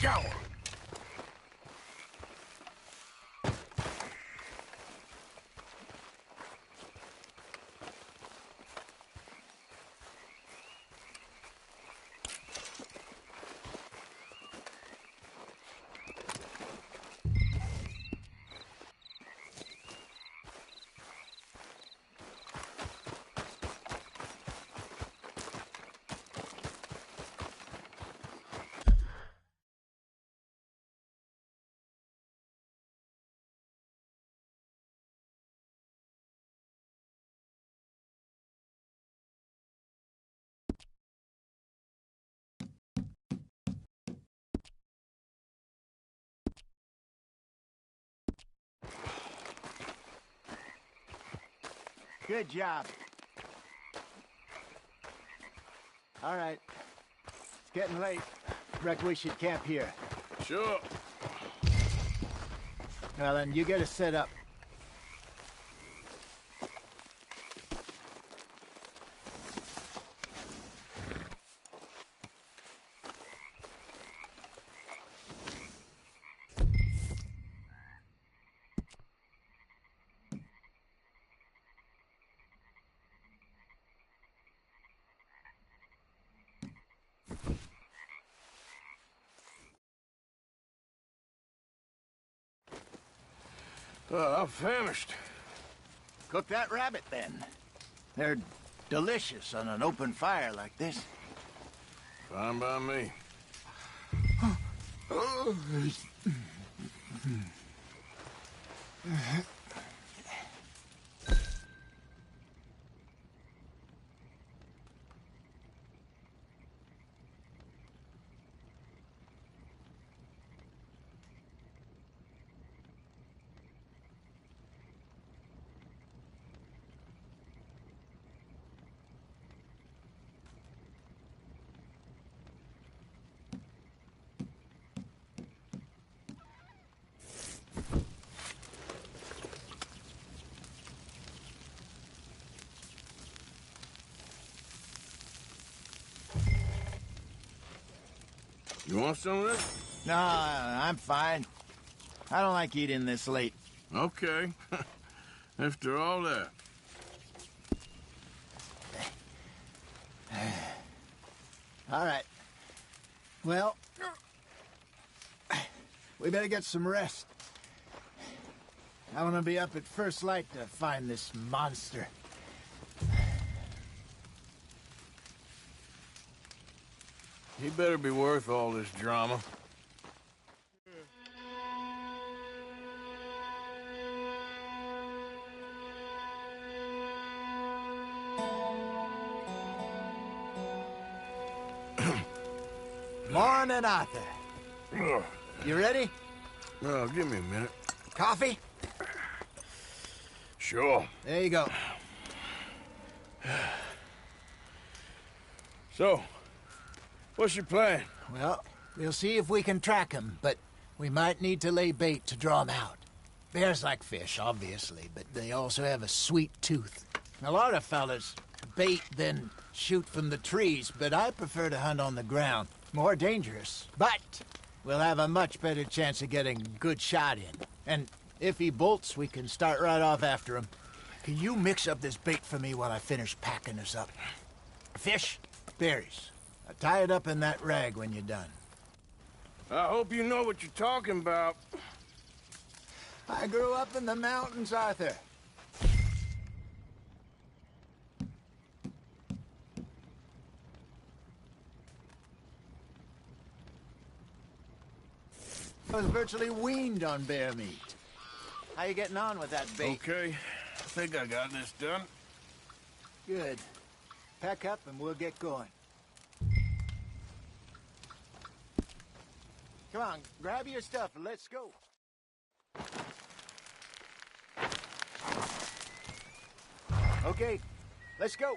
Go! Good job. All right. It's getting late. Reckon we should camp here. Sure. Well, then, you get us set up. I'm famished. Cook that rabbit, then. They're delicious on an open fire like this. Fine by me. You want some of this? No, I'm fine. I don't like eating this late. Okay. After all that. All right. Well, we better get some rest. I want to be up at first light to find this monster. He better be worth all this drama. Morning, Arthur. You ready? Well, give me a minute. Coffee? Sure. There you go. So, what's your plan? Well, we'll see if we can track him, but we might need to lay bait to draw him out. Bears like fish, obviously, but they also have a sweet tooth. A lot of fellas bait, then shoot from the trees, but I prefer to hunt on the ground. More dangerous, but we'll have a much better chance of getting a good shot in. And if he bolts, we can start right off after him. Can you mix up this bait for me while I finish packing this up? Fish, berries. Tie it up in that rag when you're done. I hope you know what you're talking about. I grew up in the mountains, Arthur. I was virtually weaned on bear meat. How you getting on with that bait? Okay. I think I got this done. Good. Pack up and we'll get going. Come on, grab your stuff and let's go. Okay, let's go.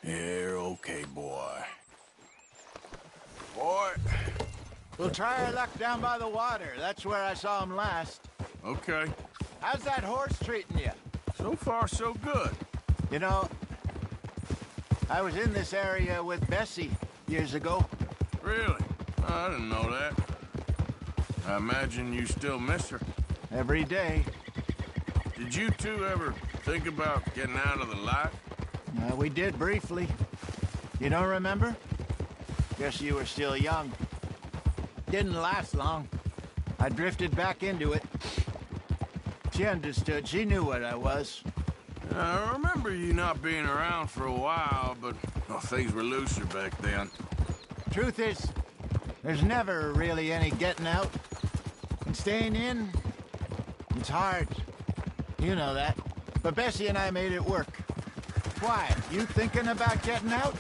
You're okay, boy. Boy. We'll try our luck down by the water. That's where I saw him last. Okay. How's that horse treating you? So far, so good. You know, I was in this area with Bessie years ago. Really? I didn't know that. I imagine you still miss her. Every day. Did you two ever think about getting out of the life? We did briefly. You don't remember? Guess you were still young. Didn't last long. I drifted back into it. She understood. She knew what I was. I remember you not being around for a while, but well, things were looser back then. Truth is, there's never really any getting out. And staying in, it's hard. You know that. But Bessie and I made it work. Why? You thinking about getting out?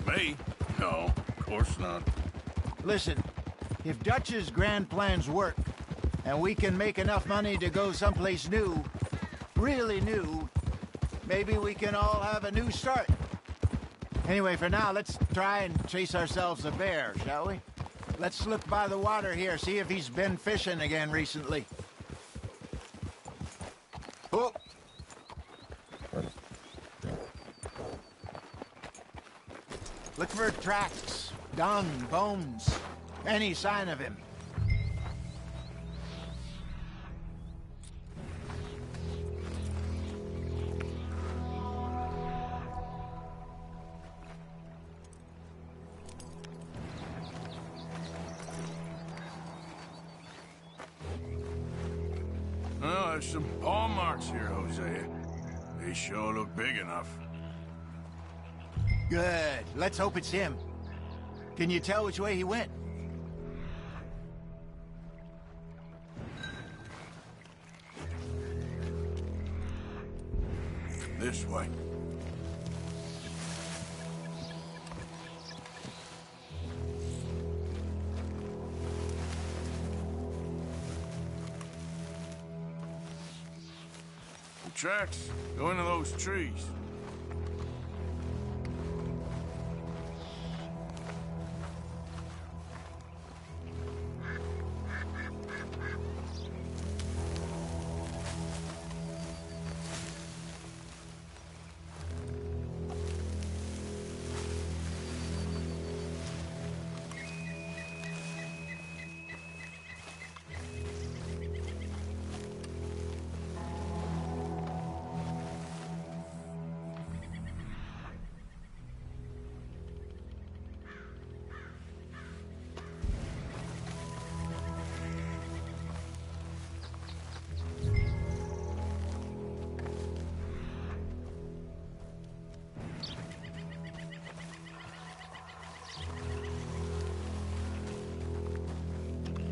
Me? No, of course not. Listen, if Dutch's grand plans work, and we can make enough money to go someplace new, really new, maybe we can all have a new start. Anyway, for now, let's try and chase ourselves a bear, shall we? Let's look by the water here, see if he's been fishing again recently. Oh! Look for tracks, dung, bones, any sign of him. Oh, there's some paw marks here, Hosea. They sure look big enough. Good. Let's hope it's him. Can you tell which way he went? This way. The tracks go into those trees.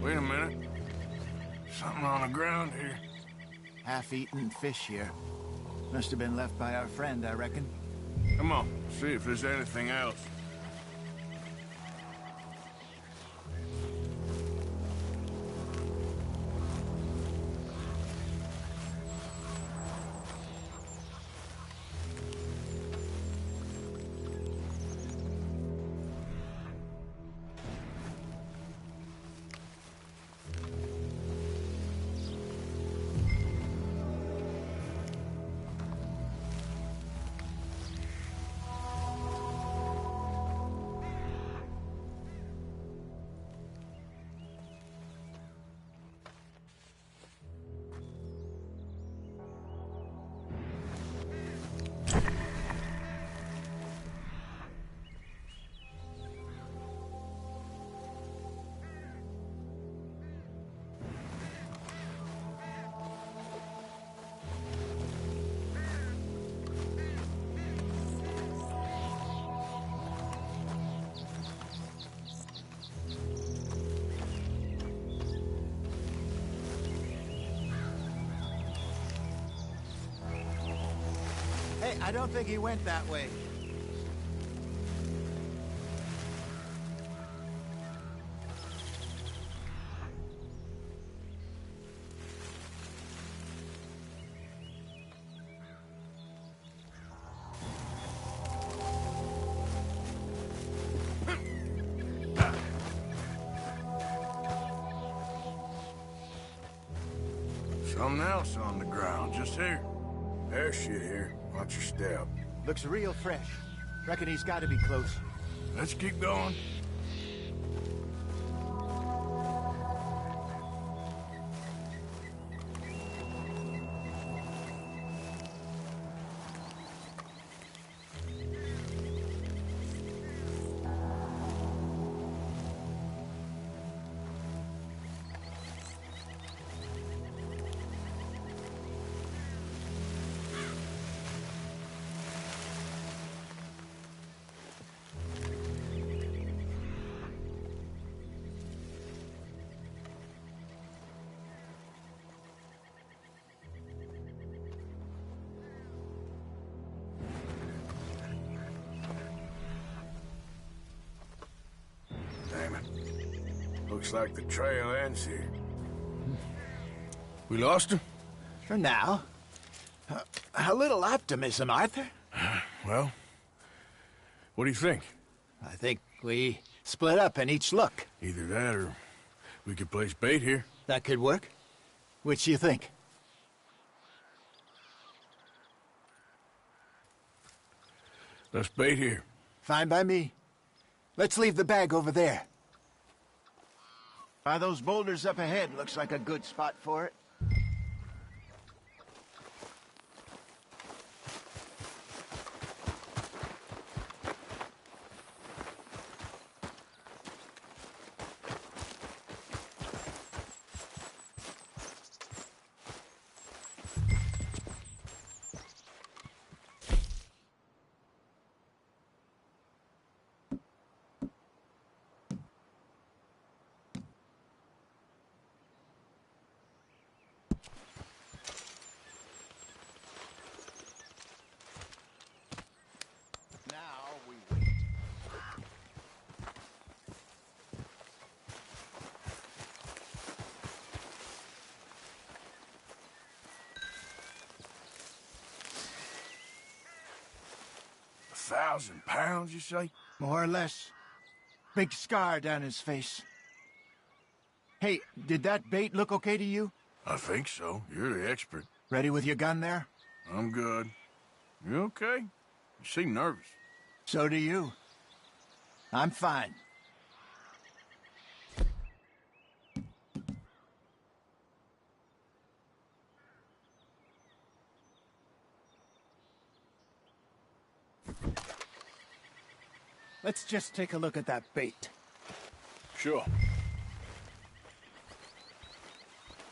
Wait a minute. Something on the ground here. Half-eaten fish here. Must have been left by our friend, I reckon. Come on, see if there's anything else. Hey, I don't think he went that way. Something else on the ground, just here. There's shit here. Watch your step. Looks real fresh. Reckon he's got to be close. Let's keep going. Looks like the trail ends here. We lost him? For now. A little optimism, Arthur. Well, what do you think? I think we split up and each look. Either that or we could place bait here. That could work. Which do you think? Let's bait here. Fine by me. Let's leave the bag over there. By those boulders up ahead, looks like a good spot for it. £1,000, you say? More or less. Big scar down his face. Hey, did that bait look okay to you? I think so. You're the expert. Ready with your gun there? I'm good. You okay? You seem nervous. So do you. I'm fine. Let's just take a look at that bait. Sure.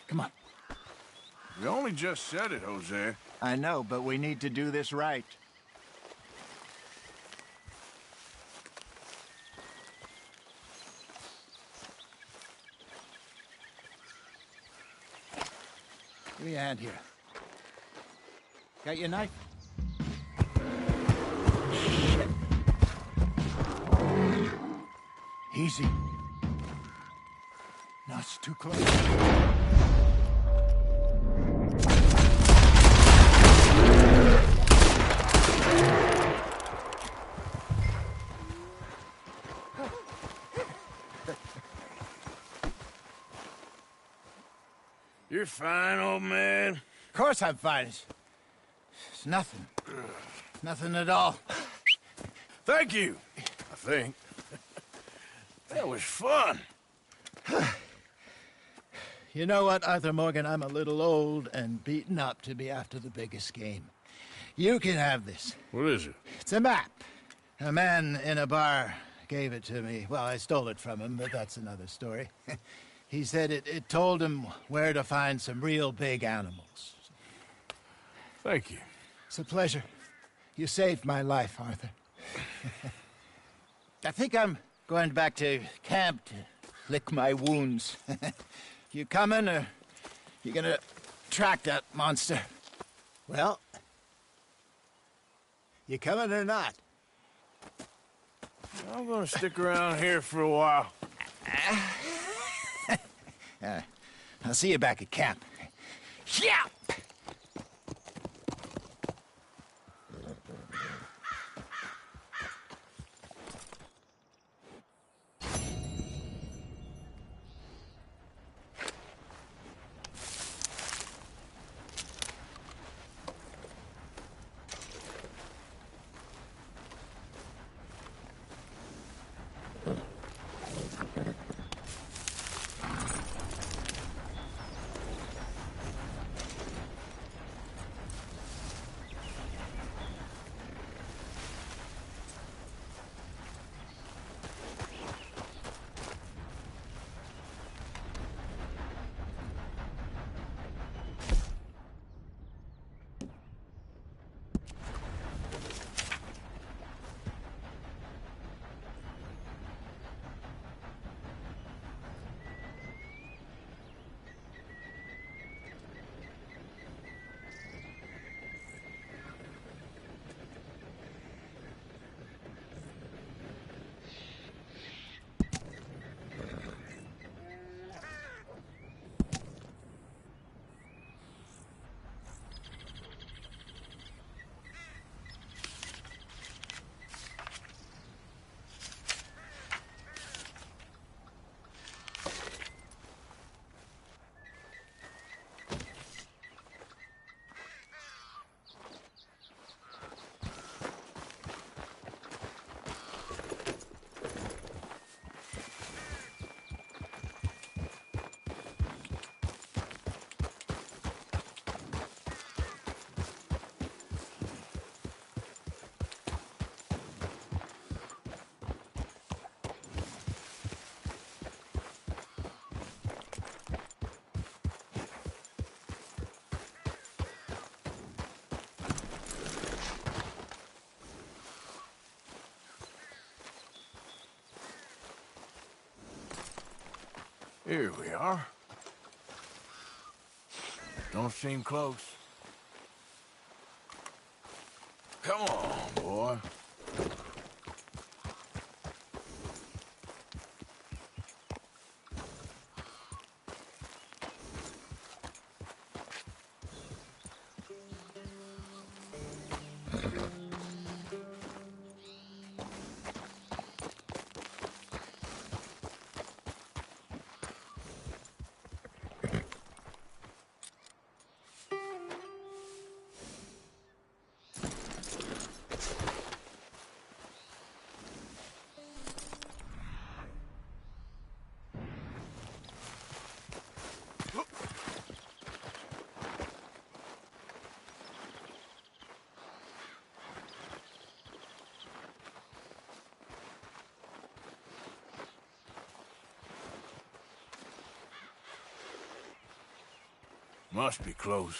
Come on. You only just said it, Jose. I know, but we need to do this right. Give me a hand here. Got your knife? Shit. Easy. No, it's too close. You're fine, old man. Of course I'm fine. It's nothing. Nothing at all. Thank you, I think. That was fun. You know what, Arthur Morgan? I'm a little old and beaten up to be after the biggest game. You can have this. What is it? It's a map. A man in a bar gave it to me. Well, I stole it from him, but that's another story. He said it told him where to find some real big animals. Thank you. It's a pleasure. You saved my life, Arthur. I think I'm going back to camp to lick my wounds. You coming, or you gonna track that monster? Well, you coming or not? I'm gonna stick around here for a while. I'll see you back at camp. Yeah! Here we are. Don't seem close. Come on, boy. Must be close.